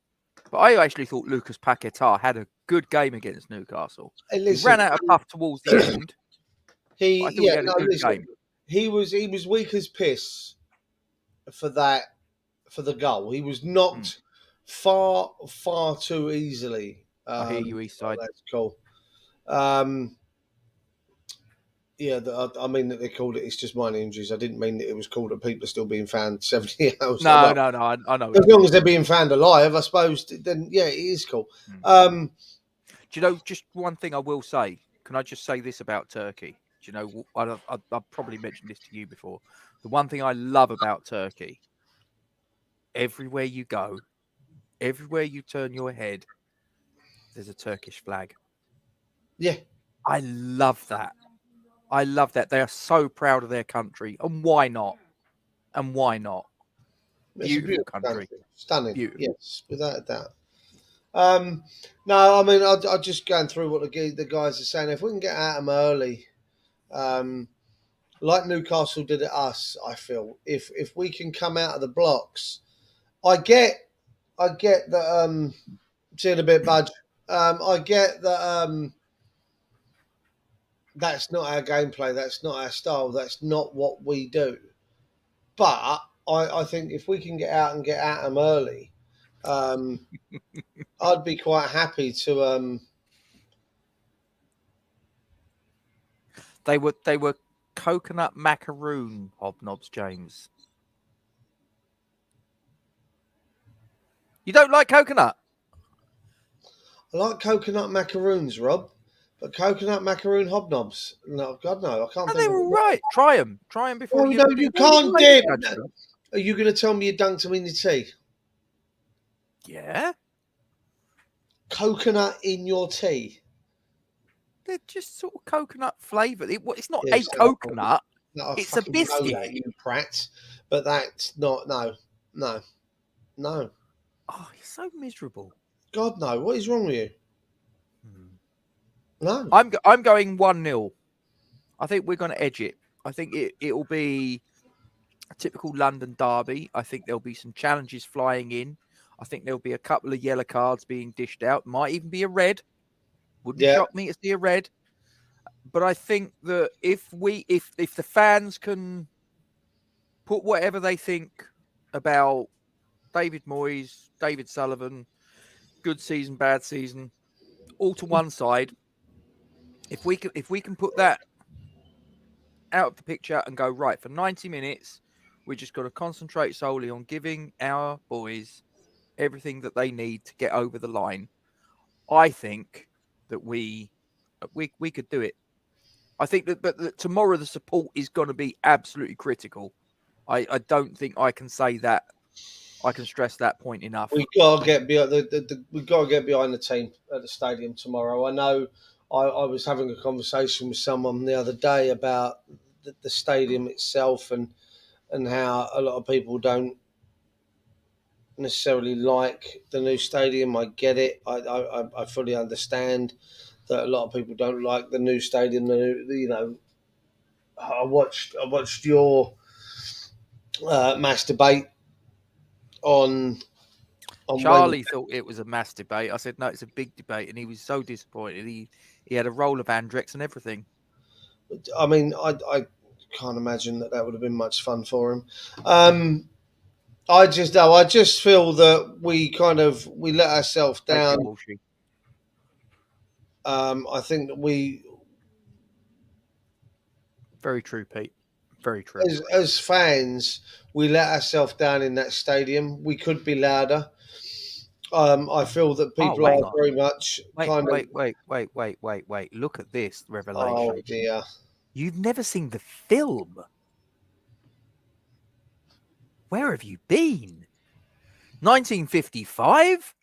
but I actually thought Lucas Paquetá had a good game against Newcastle. Hey, He ran out of puff towards the end. He had a good game. He was weak as piss for the goal. He was knocked far too easily. I hear you, Eastside. That's cool. Yeah, I mean that they called it. It's just minor injuries. I didn't mean that it was called that people are still being found 70 hours. No, I know. As long as they're being found alive, I suppose. Then yeah, it is cool. Do you know just one thing I will say? Can I just say this about Turkey? Do you know? I've probably mentioned this to you before. The one thing I love about Turkey, everywhere you go, everywhere you turn your head, there's a Turkish flag. Yeah, I love that. I love that. They are so proud of their country. And why not? Beautiful country. Stunning. Beautiful. Yes, without a doubt. No, I mean, I'm just going through what the guys are saying. If we can get at them early, like Newcastle did at us, I feel if we can come out of the blocks, I get that. Seeing a bit budge. I get that. That's not our gameplay. That's not our style. That's not what we do. But I think if we can get out and get at them early, I'd be quite happy to. They were coconut macaroon hobnobs, James. You don't like coconut? I like coconut macaroons, Rob. But coconut macaroon hobnobs? No, God no, I can't. And they were all right. Try them before No, you can't dip. Are you going to tell me you dunked them in your tea? Yeah. Coconut in your tea? They're just sort of coconut flavour. It's not a coconut. No, it's a biscuit. That, you prat. But that's not. No. Oh, you're so miserable. God no. What is wrong with you? No. I'm going 1-0. I think we're going to edge it. I think it'll be a typical London derby. I think there'll be some challenges flying in. I think there'll be a couple of yellow cards being dished out. Might even be a red. Wouldn't Yeah. shock me to see a red. But I think that if the fans can put whatever they think about David Moyes, David Sullivan, good season, bad season, all to one side, if we can put that out of the picture and go, right, for 90 minutes, we just got to concentrate solely on giving our boys everything that they need to get over the line. I think that we could do it. I think that tomorrow the support is going to be absolutely critical. I don't think I can say that. I can stress that point enough. We got to get behind we got to get behind the team at the stadium tomorrow. I know. I was having a conversation with someone the other day about the stadium itself and how a lot of people don't necessarily like the new stadium. I get it. I fully understand that a lot of people don't like the new stadium. You know, I watched your mass debate on Charlie Wednesday. thought it was a mass debate. I said, no, it's a big debate. And he was so disappointed. He had a roll of Andrex and everything. I mean, I can't imagine that would have been much fun for him. I just feel that we let ourselves down. I think that very true, Pete. Very true. As fans, we let ourselves down in that stadium. We could be louder. I feel that people are very much wait. Look at this revelation. Oh dear. You've never seen the film. Where have you been? 1955?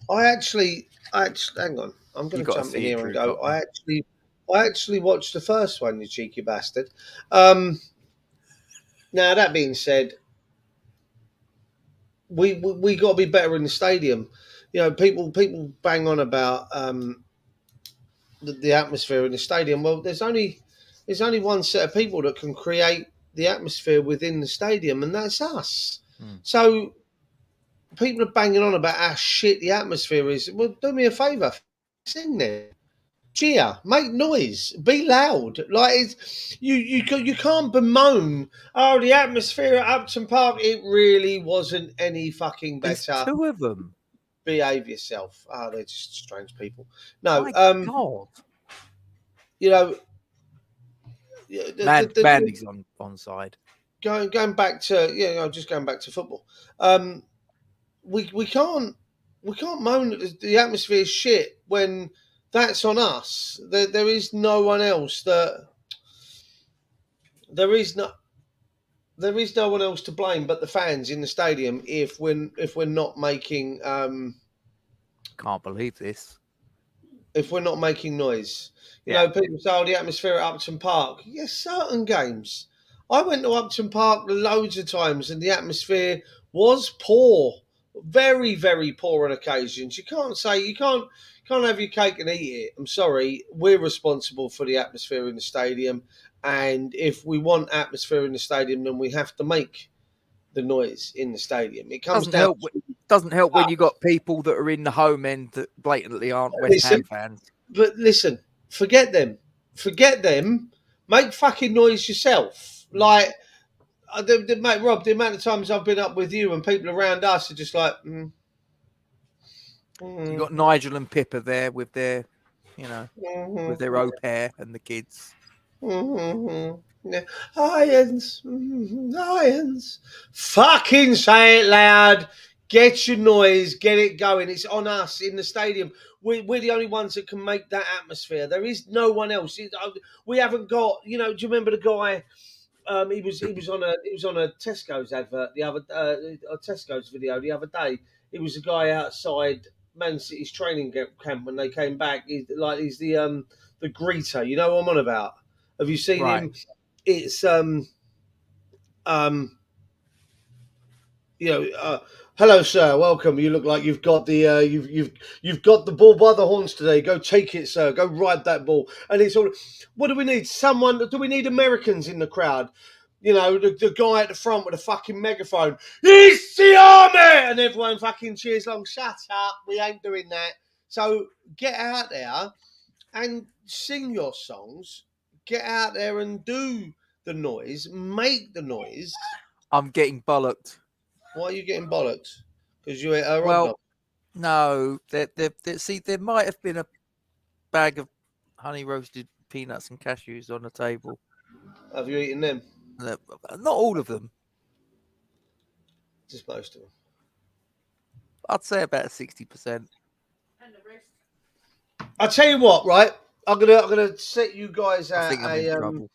I actually hang on. I'm going to jump in here and go. I actually watched the first one, you cheeky bastard. Now that being said, we got to be better in the stadium. You know, people bang on about the atmosphere in the stadium. Well, there's only one set of people that can create the atmosphere within the stadium, and that's us. So people are banging on about how shit the atmosphere is. Well, do me a favour, sing there, cheer, make noise, be loud. Like it's, you can't bemoan. Oh, the atmosphere at Upton Park, it really wasn't any fucking better. There's two of them. Behave yourself. Oh, they're just strange people. No, my God. You know, Mandy's on side. Going back to just going back to football. We can't moan that the atmosphere is shit when that's on us. There is no one else there is no one else to blame but the fans in the stadium if we're not making can't believe this. If we're not making noise. You know, people say, the atmosphere at Upton Park. Yes, certain games. I went to Upton Park loads of times and the atmosphere was poor. Very, very poor on occasions. You can't have your cake and eat it. I'm sorry. We're responsible for the atmosphere in the stadium. And if we want atmosphere in the stadium, then we have to make the noise in the stadium. It comes doesn't help when you got people that are in the home end that blatantly aren't West Ham fans. But listen, forget them. Make fucking noise yourself. Like, mate, Rob, the amount of times I've been up with you and people around us are just like, You got Nigel and Pippa there with their, with their au pair and the kids. Irons. Fucking say it loud. Get your noise. Get it going. It's on us in the stadium. We're the only ones that can make that atmosphere. There is no one else. We haven't got. Do you remember the guy? He was on a Tesco's advert the other a Tesco's video the other day. He was a guy outside Man City's training camp when they came back. He's the greeter. You know what I'm on about? Have you seen him? It's Hello, sir. Welcome. You look like you've got the you've got the ball by the horns today. Go take it, sir. Go ride that ball. And it's all. What do we need? Someone? Do we need Americans in the crowd? The guy at the front with a fucking megaphone. It's the army, and everyone fucking cheers along. Shut up. We ain't doing that. So get out there and sing your songs. Get out there and do the noise. Make the noise. I'm getting bollocked. Why are you getting bollocked? Because you ate a Well, no, see, there might have been a bag of honey roasted peanuts and cashews on the table. Have you eaten them? Not all of them. Just most of them. I'd say about 60%. And the rest. I'll tell you what, right? I'm gonna set you guys I at think I'm in trouble.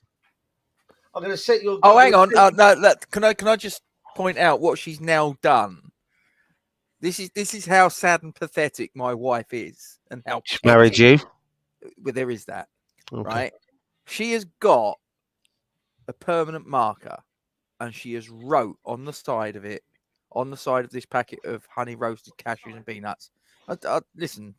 I'm gonna set your. Oh, hang on. No, can I just point out what she's now done? This is how sad and pathetic my wife is, and how She married you. Well, there is that, Okay. right? She has got a permanent marker, and she has wrote on the side of it, on the side of this packet of honey roasted cashews and peanuts. Listen,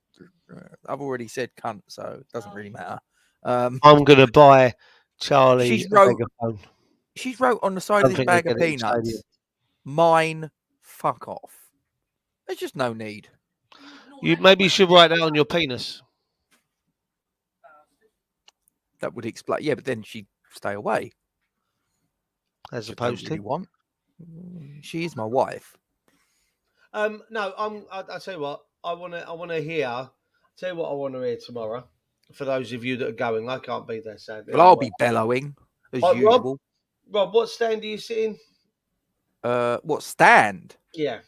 I've already said cunt, so it doesn't really matter. I'm gonna buy Charlie She's a wrote- megaphone. She wrote on the side of this Something bag to of get it in peanuts, stadium. mine, fuck off. There's just no need. Maybe you should write that on your penis. That would explain. Yeah, but then she'd stay away. As which I don't opposed really to. want. She is my wife. No, I'll tell you what. I wanna hear. I'll tell you what I want to hear tomorrow. For those of you that are going, I can't be there, sadly. Well, I'll be bellowing as usual. Rob, what stand do you sit in? What stand? Yeah.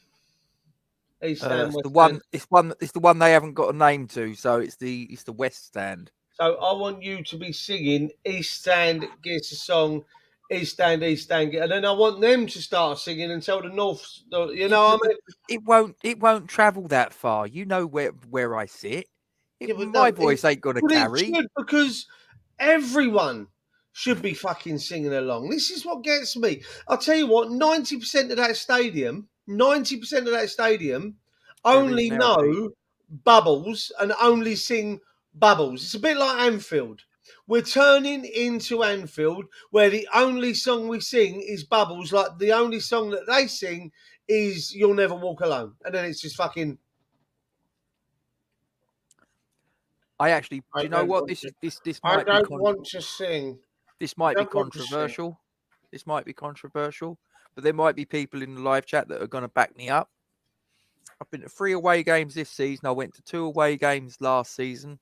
East It's stand, the West one. stand. It's the one they haven't got a name to. So it's the West stand. So I want you to be singing East Stand gets a song, East Stand, and then I want them to start singing and tell the North. You know what I mean? It won't travel that far. You know where I sit. Yeah, but My no, voice ain't gonna But it carry. should, because everyone should be fucking singing along. This is what gets me. I'll tell you what, 90% of that stadium, only now, know Bubbles and only sing Bubbles. It's a bit like Anfield. We're turning into Anfield, where the only song we sing is Bubbles. Like the only song that they sing is "You'll Never Walk Alone," and then it's just fucking. I actually, do you know what? This might I be. don't want to sing. This might be don't want to sing. controversial. This might be controversial, but there might be people in the live chat that are going to back me up. I've been to 3 away games this season. I went to 2 away games last season.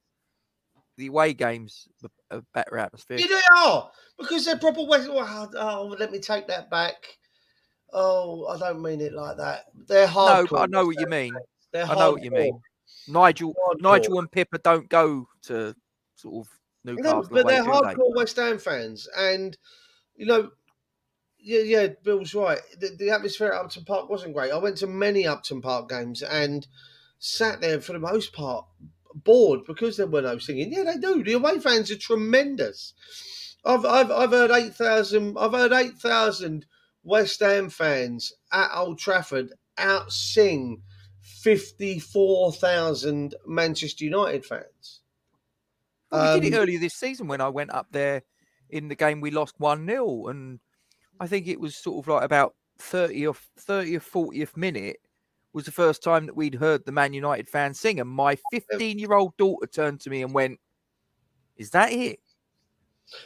The away games are better atmosphere. Yeah, they are, because they're proper West. Oh, let me take that back. Oh, I don't mean it like that. They're hardcore. No, but I know what you mean. They're I know what you mean. Nigel and Pippa don't go to sort of Newcastle but away, they're do hardcore West Ham fans, and yeah, Bill's right. The atmosphere at Upton Park wasn't great. I went to many Upton Park games and sat there for the most part bored because there were no singing. Yeah, they do. The away fans are tremendous. I've heard 8,000. I've heard 8,000 West Ham fans at Old Trafford out sing 54,000 Manchester United fans. Well, we did it earlier this season when I went up there in the game we lost 1-0, and I think it was sort of like about 30 or 40th minute was the first time that we'd heard the Man United fans sing, and my 15-year-old daughter turned to me and went, "Is that it?"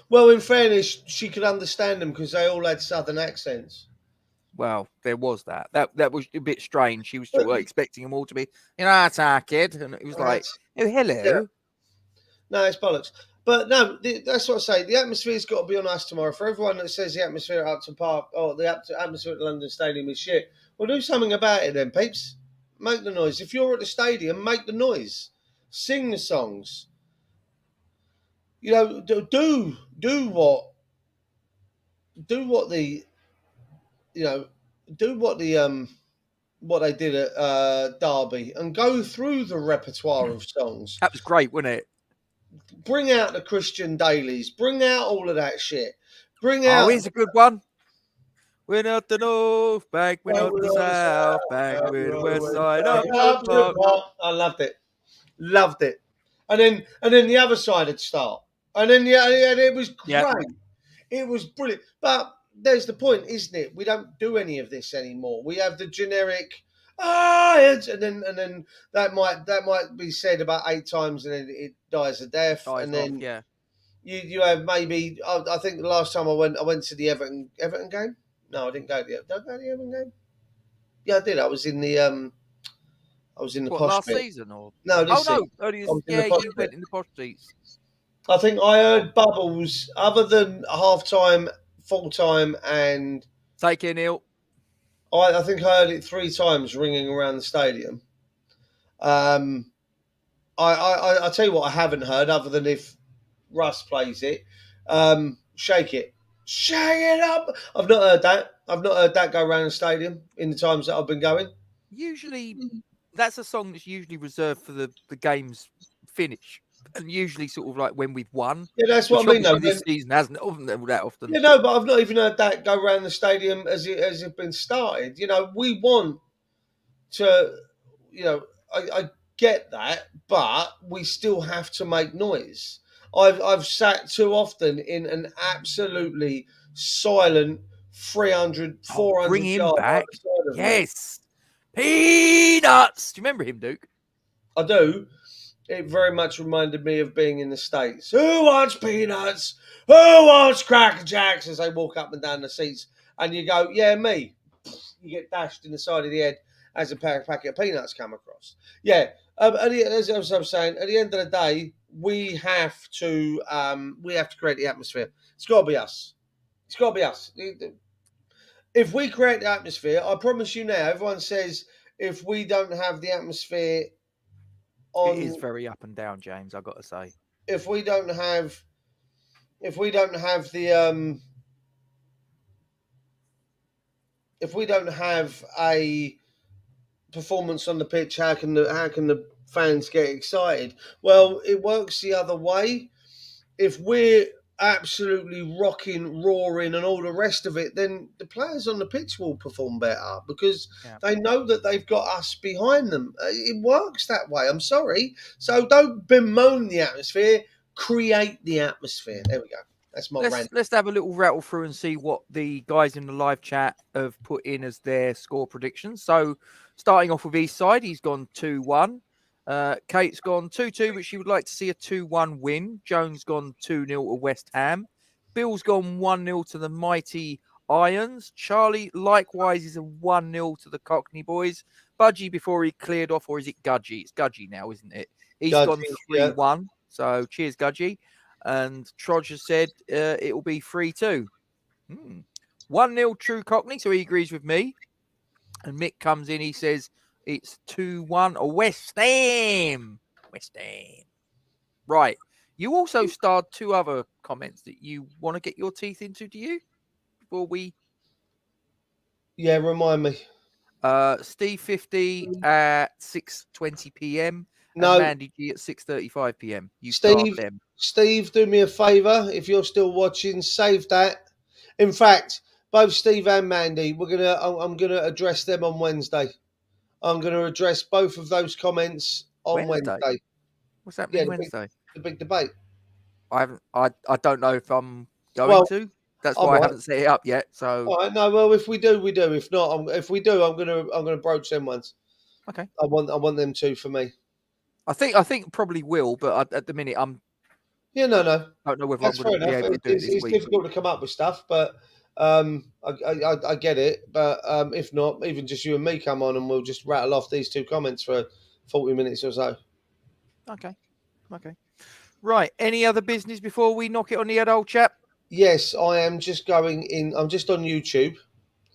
Well, in fairness, she could understand them because they all had southern accents. Well, there was that. That was a bit strange. She was sort of expecting them all to be, that's our kid, and it was like, "Oh, hello." Yeah. No, it's bollocks. But no, that's what I say. The atmosphere's got to be on us tomorrow. For everyone that says the atmosphere at Upton Park or the atmosphere at London Stadium is shit, well, do something about it then, peeps. Make the noise. If you're at the stadium, make the noise. Sing the songs. Do what they did at Derby and go through the repertoire of songs. That was great, wasn't it? Bring out the Christian dailies. Bring out all of that shit. Bring out. Oh, here's a good one. We're not the North Bank, we're not the South Bank, we're the West Side of the Park. I loved it. Loved it. And then the other side would start. And then and it was great. Yeah. It was brilliant. But there's the point, isn't it? We don't do any of this anymore. We have the generic and then that might be said about 8 times and then it dies a death. Dies and off, then yeah. you have maybe I think the last time I went to the Everton game. No, I didn't go to the Everton game. Yeah, I did. I was in the What, posh last bit. season or? No, Oh this no, season. earlier. I was in Yeah, the posh you bit. went in the posh seats. I think I heard Bubbles other than half time, full time, and Take it, Neil. I think I heard it 3 times ringing around the stadium. I tell you what I haven't heard other than if Russ plays it. Shake it up. I've not heard that. I've not heard that go around the stadium in the times that I've been going. Usually, that's a song that's usually reserved for the game's finish, and usually sort of like when we've won. Yeah, that's what Which I mean. obviously Though. this season hasn't that often. Yeah, no, but I've not even heard that go around the stadium as it been started. You know, we want to. You know, I get that, but we still have to make noise. I've sat too often in an absolutely silent 300, 400 Bring him yard back. either side of me. Yes. Peanuts. Do you remember him, Duke? I do. It very much reminded me of being in the States. Who wants peanuts? Who wants Cracker Jacks? As they walk up and down the seats. And you go, yeah, me. You get dashed in the side of the head as a packet of peanuts come across. Yeah. As I was saying, at the end of the day, we have to create the atmosphere. It's got to be us. It's got to be us. If we create the atmosphere, I promise you now, everyone says if we don't have the atmosphere on, It is very up and down, James. I've got to say. if we don't have the if we don't have a performance on the pitch, how can the fans get excited? Well, it works the other way. If we're absolutely rocking, roaring, and all the rest of it, then the players on the pitch will perform better because they know that they've got us behind them. It works that way. I'm sorry. So don't bemoan the atmosphere. Create the atmosphere. There we go. That's my rant. Let's have a little rattle through and see what the guys in the live chat have put in as their score predictions. So, starting off with Eastside, he's gone 2-1. Kate's gone 2-2, but she would like to see a 2-1 win. Joan's gone 2-0 to West Ham. Bill's gone 1-0 to the mighty Irons. Charlie, likewise, is a 1-0 to the Cockney boys. Budgie, before he cleared off, or is it Gudgie? It's Gudgie now, isn't it? He's gone 3-1. Yeah. So, cheers, Gudgie. And Trodge has said it will be 3-2. 1-0 True Cockney, so he agrees with me. And Mick comes in, he says it's 2-1 West Ham. West Ham. Right. You also starred 2 other comments that you want to get your teeth into, do you? Before we... Yeah, remind me. Steve 50 at 6:20 p.m. No. And Mandy G at 6:35 p.m. You Steve, them. Steve, do me a favour. If you're still watching, save that. In fact, both Steve and Mandy, I'm gonna address them on Wednesday. I'm gonna address both of those comments on Wednesday. What's happening Wednesday? The big debate. I don't know if I'm going to. That's why I haven't set it up yet. So all right, no, well, if we do, we do. If not, I'm gonna broach them ones. Okay. I want them 2 for me. I think probably will, but at the minute I'm. Yeah, no. I don't know whether that's I'm going to be able to do it this it's week. It's difficult to come up with stuff, but I get it. But if not, even just you and me come on and we'll just rattle off these 2 comments for 40 minutes or so. Okay. Right. Any other business before we knock it on the head, old chap? Yes, I am just going in. I'm just on YouTube,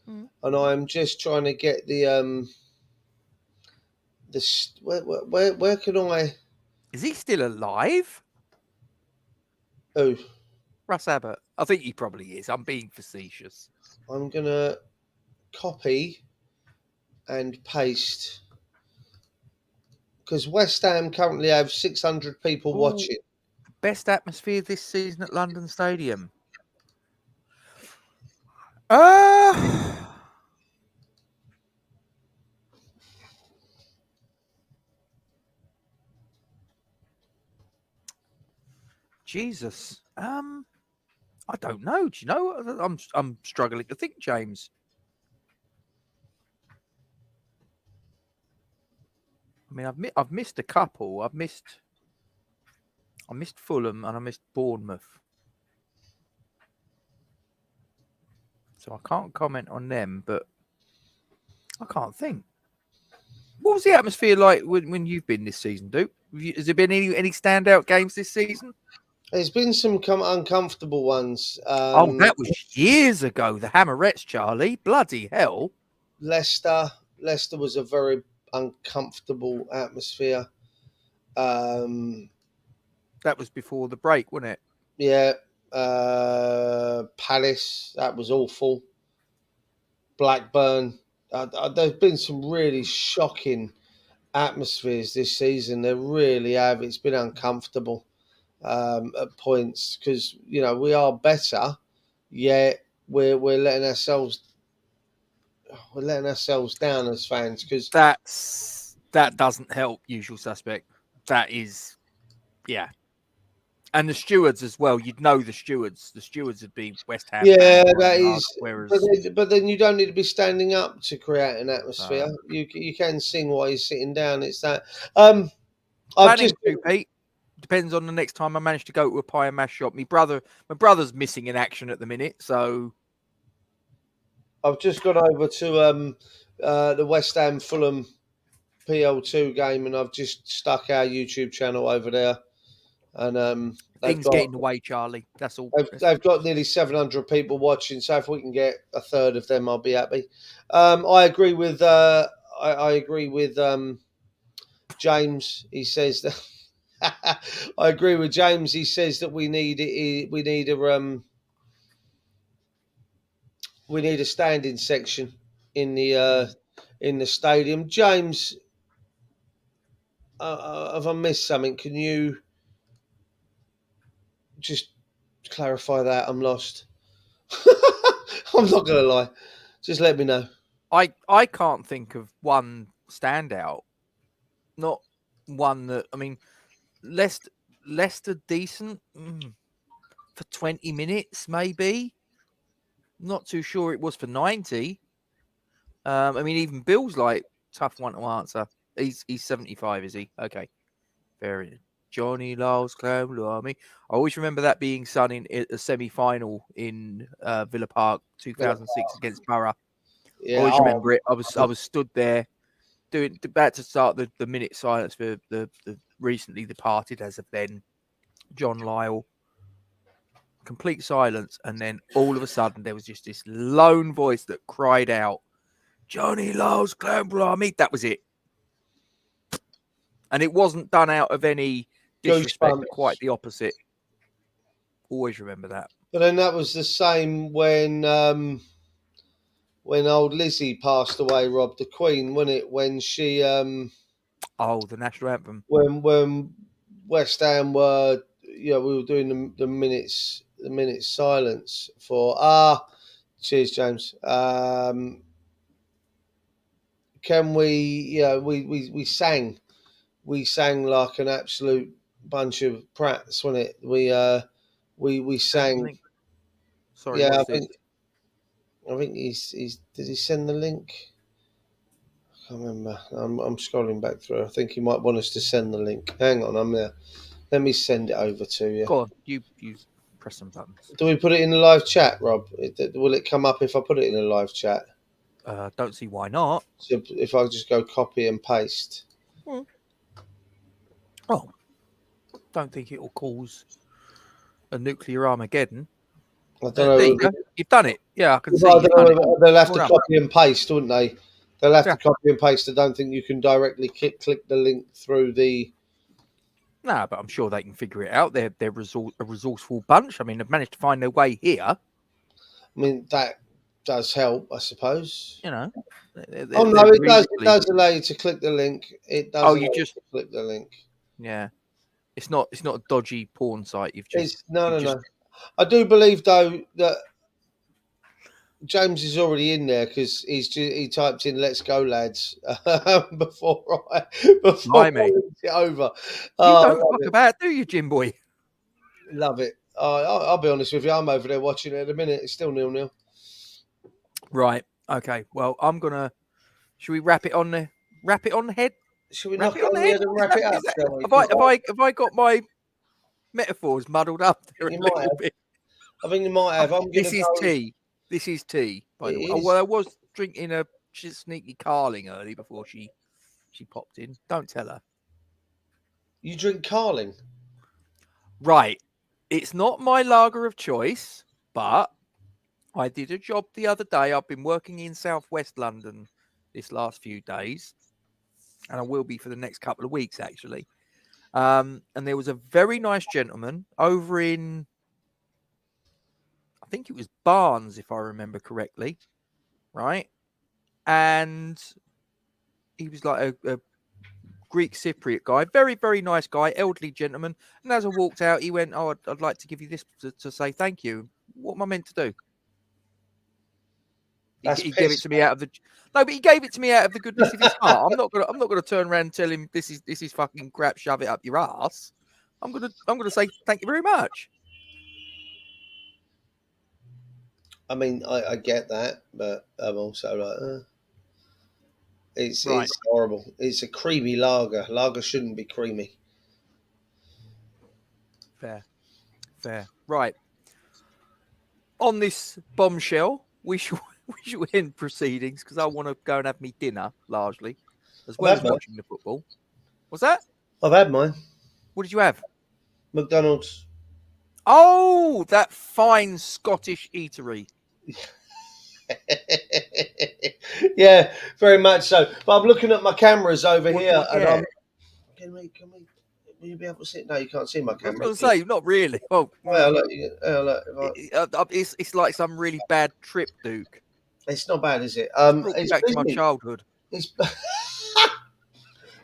and I'm just trying to get the where can I? Is he still alive? Oh, Russ Abbott. I think he probably is. I'm being facetious. I'm gonna copy and paste because West Ham currently have 600 people watching. Best atmosphere this season at London Stadium. Jesus. I don't know. Do you know? I'm struggling to think, James. I mean, I've missed a couple. I missed Fulham and I missed Bournemouth. So I can't comment on them, but I can't think. What was the atmosphere like when you've been this season, Duke? Has there been any standout games this season? There's been some uncomfortable ones. Oh, that was years ago. The Hammerettes, Charlie. Bloody hell. Leicester was a very uncomfortable atmosphere. That was before the break, wasn't it? Yeah. Palace, that was awful. Blackburn. There's been some really shocking atmospheres this season. There really have. It's been uncomfortable at points because we are better, yet we're letting ourselves down as fans because that doesn't help. Usual suspect. That is, yeah. And the stewards as well. You'd know the stewards. The stewards would be West Ham. Yeah, that is. Whereas, but then you don't need to be standing up to create an atmosphere. You can sing while you're sitting down. It's that. Planning to, Pete. Depends on the next time I manage to go to a pie and mash shop. My brother's missing in action at the minute, so I've just gone over to the West Ham Fulham PL2 game, and I've just stuck our YouTube channel over there. And things get in the way, Charlie. That's all. They've got nearly 700 people watching, so if we can get a third of them, I'll be happy. I agree with I agree with James. He says that I agree with James. He says that we need a standing section in the stadium. James, have I missed something? Can you just clarify that? I'm lost. I'm not going to lie. Just let me know. I can't think of one standout. Not one that, I mean, Leicester decent for 20 minutes, maybe. Not too sure it was for 90. I mean, even Bill's like tough one to answer. He's 75, is he? Okay. Very Johnny Law's Clown Army. I always remember that being sung in a semi-final in Villa Park 2006 against Borough. Yeah, always remember it. I was stood there about to start the minute silence for the recently departed as of then John Lyle. Complete silence, and then all of a sudden there was just this lone voice that cried out, "Johnny Law's Clown Army." That was it. And it wasn't done out of any disrespect, but quite the opposite. Always remember that. But then that was the same when old Lizzie passed away, Rob, the Queen, wasn't it? When she the national anthem. When West Ham were we were doing the minutes silence for cheers, James. Can we we sang like an absolute bunch of prats, wasn't it? We sang. Sorry, yeah, I think he's did he send the link? I can't remember. I'm scrolling back through. I think he might want us to send the link. Hang on, I'm there. Let me send it over to you. Go on, you press some buttons. Do we put it in the live chat, Rob? Will it come up if I put it in the live chat? Don't see why not. So if I just go copy and paste. Oh, don't think it will cause a nuclear Armageddon. I don't know. You've done it. Yeah, I can see. They'll have to copy and paste, wouldn't they? They'll have to copy and paste. I don't think you can directly click the link through the. No, but I'm sure they can figure it out. They're a resourceful bunch. I mean, they've managed to find their way here. I mean, that does help, I suppose. You know. It does. It does allow you to click the link. It does. You just click the link. Yeah, it's not a dodgy porn site. You've just no. I do believe though that James is already in there because he typed in "Let's go, lads" before I Blimey. linked it over. You I don't love fuck it. about, do you, Jim boy? Love it. I'll be honest with you. I'm over there watching it at the minute. It's still 0-0. Right. Okay. Well, should we wrap it on the head? Should we Wrap knock it it on on the the head? head and wrap it up, shall we? Have I got my metaphors muddled up there a You might little have. bit? I think you might have. I'm going This to is go. tea. This is tea, by the way. It Oh, is. well, I was drinking a sneaky Carling early before she popped in. Don't tell her. You drink Carling? Right. It's not my lager of choice, but I did a job the other day. I've been working in southwest London this last few days, and I will be for the next couple of weeks, actually. And there was a very nice gentleman over in, I think it was Barnes, if I remember correctly, right? And he was like a Greek Cypriot guy, very, very nice guy, elderly gentleman. And as I walked out, he went, "Oh, I'd like to give you this to say thank you." What am I meant to do? That's He gave it piss. to me out of the no, but he gave it to me out of the goodness of his heart. I'm not gonna turn around and tell him this is fucking crap. Shove it up your ass. I'm gonna say thank you very much. I mean, I get that, but I'm also like, Right. it's horrible. It's a creamy lager. Lager shouldn't be creamy. Fair. Right. On this bombshell, we shall end proceedings because I want to go and have me dinner largely, as well as watching the football. What's that? I've had mine. What did you have? McDonald's. Oh, that fine Scottish eatery. Yeah, very much so. But I'm looking at my cameras over What here, did you and get? I'm. Will you be able to see? No, you can't see my I was camera. going to say, not really. Well, it's like some really bad trip, Duke. It's not bad, is it? It's brought me It's back to my busy. childhood. It's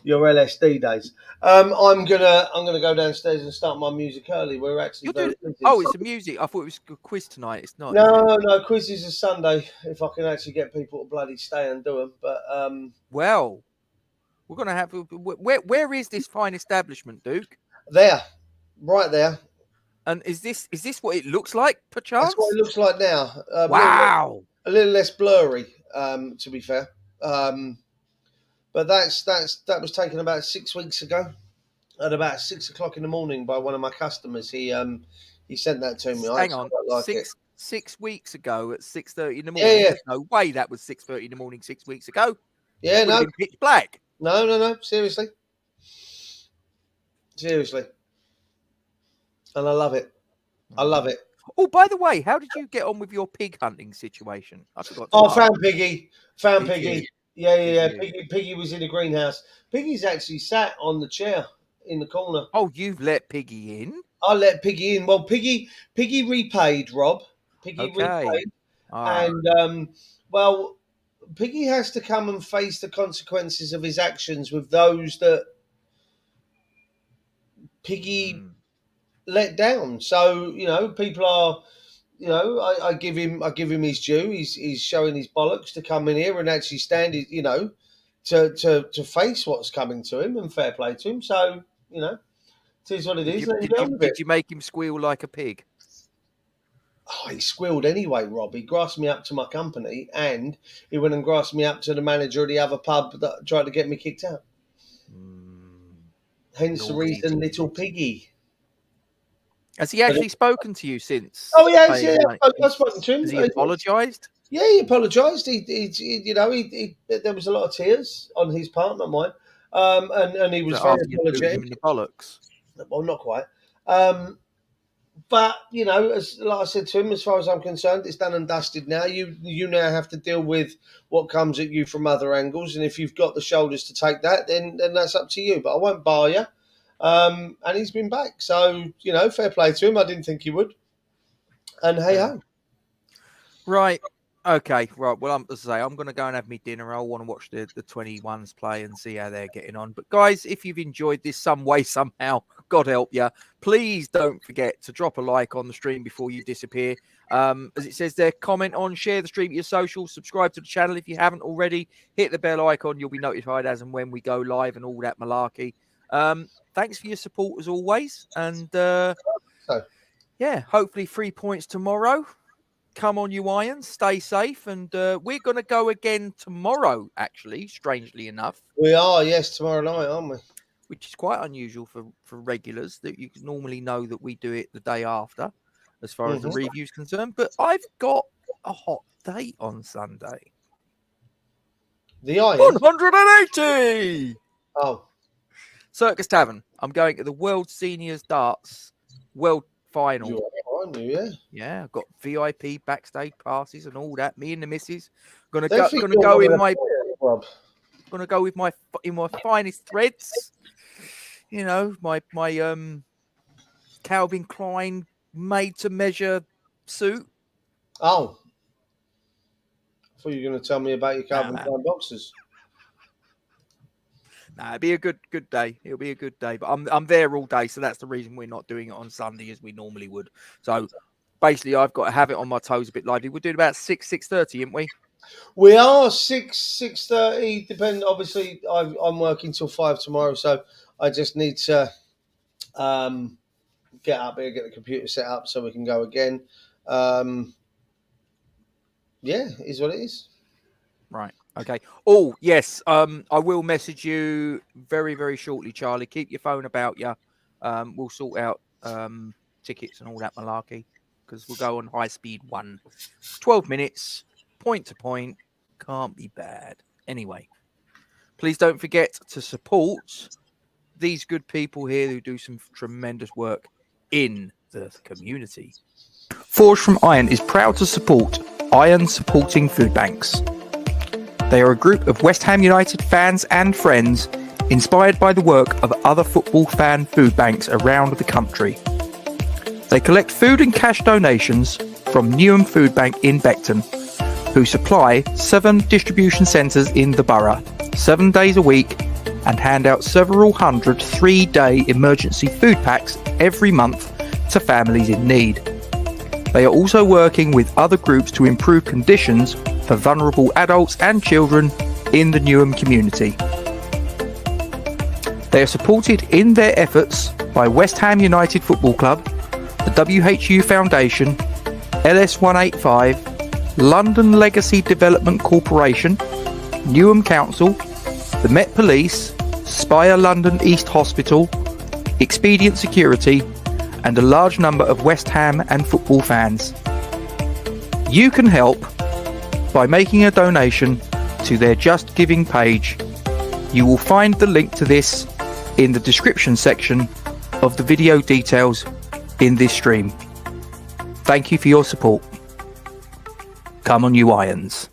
your LSD days. I'm gonna go downstairs and start my music early. We're actually You're very doing. busy. Oh, it's a music. I thought it was a quiz tonight. It's not. Is it? No, quizzes are Sunday. If I can actually get people to bloody stay and do them, but Well, we're gonna have. Where is this fine establishment, Duke? there, right there. And is this what it looks like, perchance? That's what it looks like now. Wow. A little less blurry, to be fair. But that was taken about 6 weeks ago, at about 6 o'clock in the morning by one of my customers. He sent that to me. Hang on, like 6 weeks ago at 6:30 in the morning. Yeah. There's no way that was 6:30 in the morning 6 weeks ago. Yeah, It would have been pitch black. No. Seriously. And I love it. Oh, by the way, how did you get on with your pig hunting situation? I forgot. Found Piggy. Did Piggy. you? Yeah. Did you? Piggy was in the greenhouse. Piggy's actually sat on the chair in the corner. Oh, you've let Piggy in? I let Piggy in. Well, Piggy repaid, Rob. Piggy repaid. And well, Piggy has to come and face the consequences of his actions with those that Piggy let down. So, people are, I give him his due. He's showing his bollocks to come in here and actually stand, to face what's coming to him, and fair play to him. So, it is what it is. Did you make him squeal like a pig? Oh, he squealed anyway, Rob. He grasped me up to my company, and he went and grasped me up to the manager of the other pub that tried to get me kicked out. Hence the reason, little Piggy. Has he actually spoken to you since? Oh, yeah, I've spoken to him. Has he apologised? Yeah, he apologised. There was a lot of tears on his part, not mine. And he was very apologetic. In the bollocks. Well, not quite. But like I said to him, as far as I'm concerned, it's done and dusted now. You now have to deal with what comes at you from other angles, and if you've got the shoulders to take that, then that's up to you. But I won't bar you. And he's been back, so fair play to him. I didn't think he would. And hey ho. Right. Okay, right. Well, as I say, I'm going to go and have me dinner. I want to watch the 21s play and see how they're getting on. But guys, if you've enjoyed this some way, somehow, God help you, please don't forget to drop a like on the stream before you disappear. As it says there, comment on, share the stream to your socials, subscribe to the channel if you haven't already, hit the bell icon. You'll be notified as and when we go live and all that malarkey. Thanks for your support as always. And yeah, hopefully 3 points tomorrow. Come on, you Irons. Stay safe. And we're going to go again tomorrow, actually, strangely enough. We are, yes, tomorrow night, aren't we? Which is quite unusual for regulars, that you normally know that we do it the day after, as far as the review's concerned. But I've got a hot date on Sunday. The Irons? 180! Oh. Circus Tavern. I'm going to the World Seniors Darts World Final. You are, aren't you? Yeah. Yeah, I've got VIP backstage passes and all that. Me and the missus gonna go in my finest threads. You know, my Calvin Klein made to measure suit. Oh, I thought you were going to tell me about your Calvin Klein boxes. Nah, it'll be a good day. It'll be a good day. But I'm there all day, so that's the reason we're not doing it on Sunday as we normally would. So basically, I've got to have it on my toes a bit lively. We're doing about 6:30, aren't we? We are 6:30. Depending, obviously, I'm working till 5 tomorrow, so I just need to get up here, get the computer set up, so we can go again. Yeah, it is what it is. Right. Okay. Oh, yes. I will message you very, very shortly, Charlie. Keep your phone about you. We'll sort out tickets and all that malarkey, because we'll go on high speed 1. 12 minutes, point to point. Can't be bad. Anyway, please don't forget to support these good people here who do some tremendous work in the community. Forged from Iron is proud to support Iron Supporting Food Banks. They are a group of West Ham United fans and friends inspired by the work of other football fan food banks around the country. They collect food and cash donations from Newham Food Bank in Beckton, who supply 7 distribution centres in the borough, 7 days a week, and hand out several hundred 3-day emergency food packs every month to families in need. They are also working with other groups to improve conditions for vulnerable adults and children in the Newham community. They are supported in their efforts by West Ham United Football Club, the WHU Foundation, LS185, London Legacy Development Corporation, Newham Council, the Met Police, Spire London East Hospital, Expedient Security, and a large number of West Ham and football fans. You can help by making a donation to their Just Giving page. You will find the link to this in the description section of the video details in this stream. Thank you for your support. Come on, you Irons.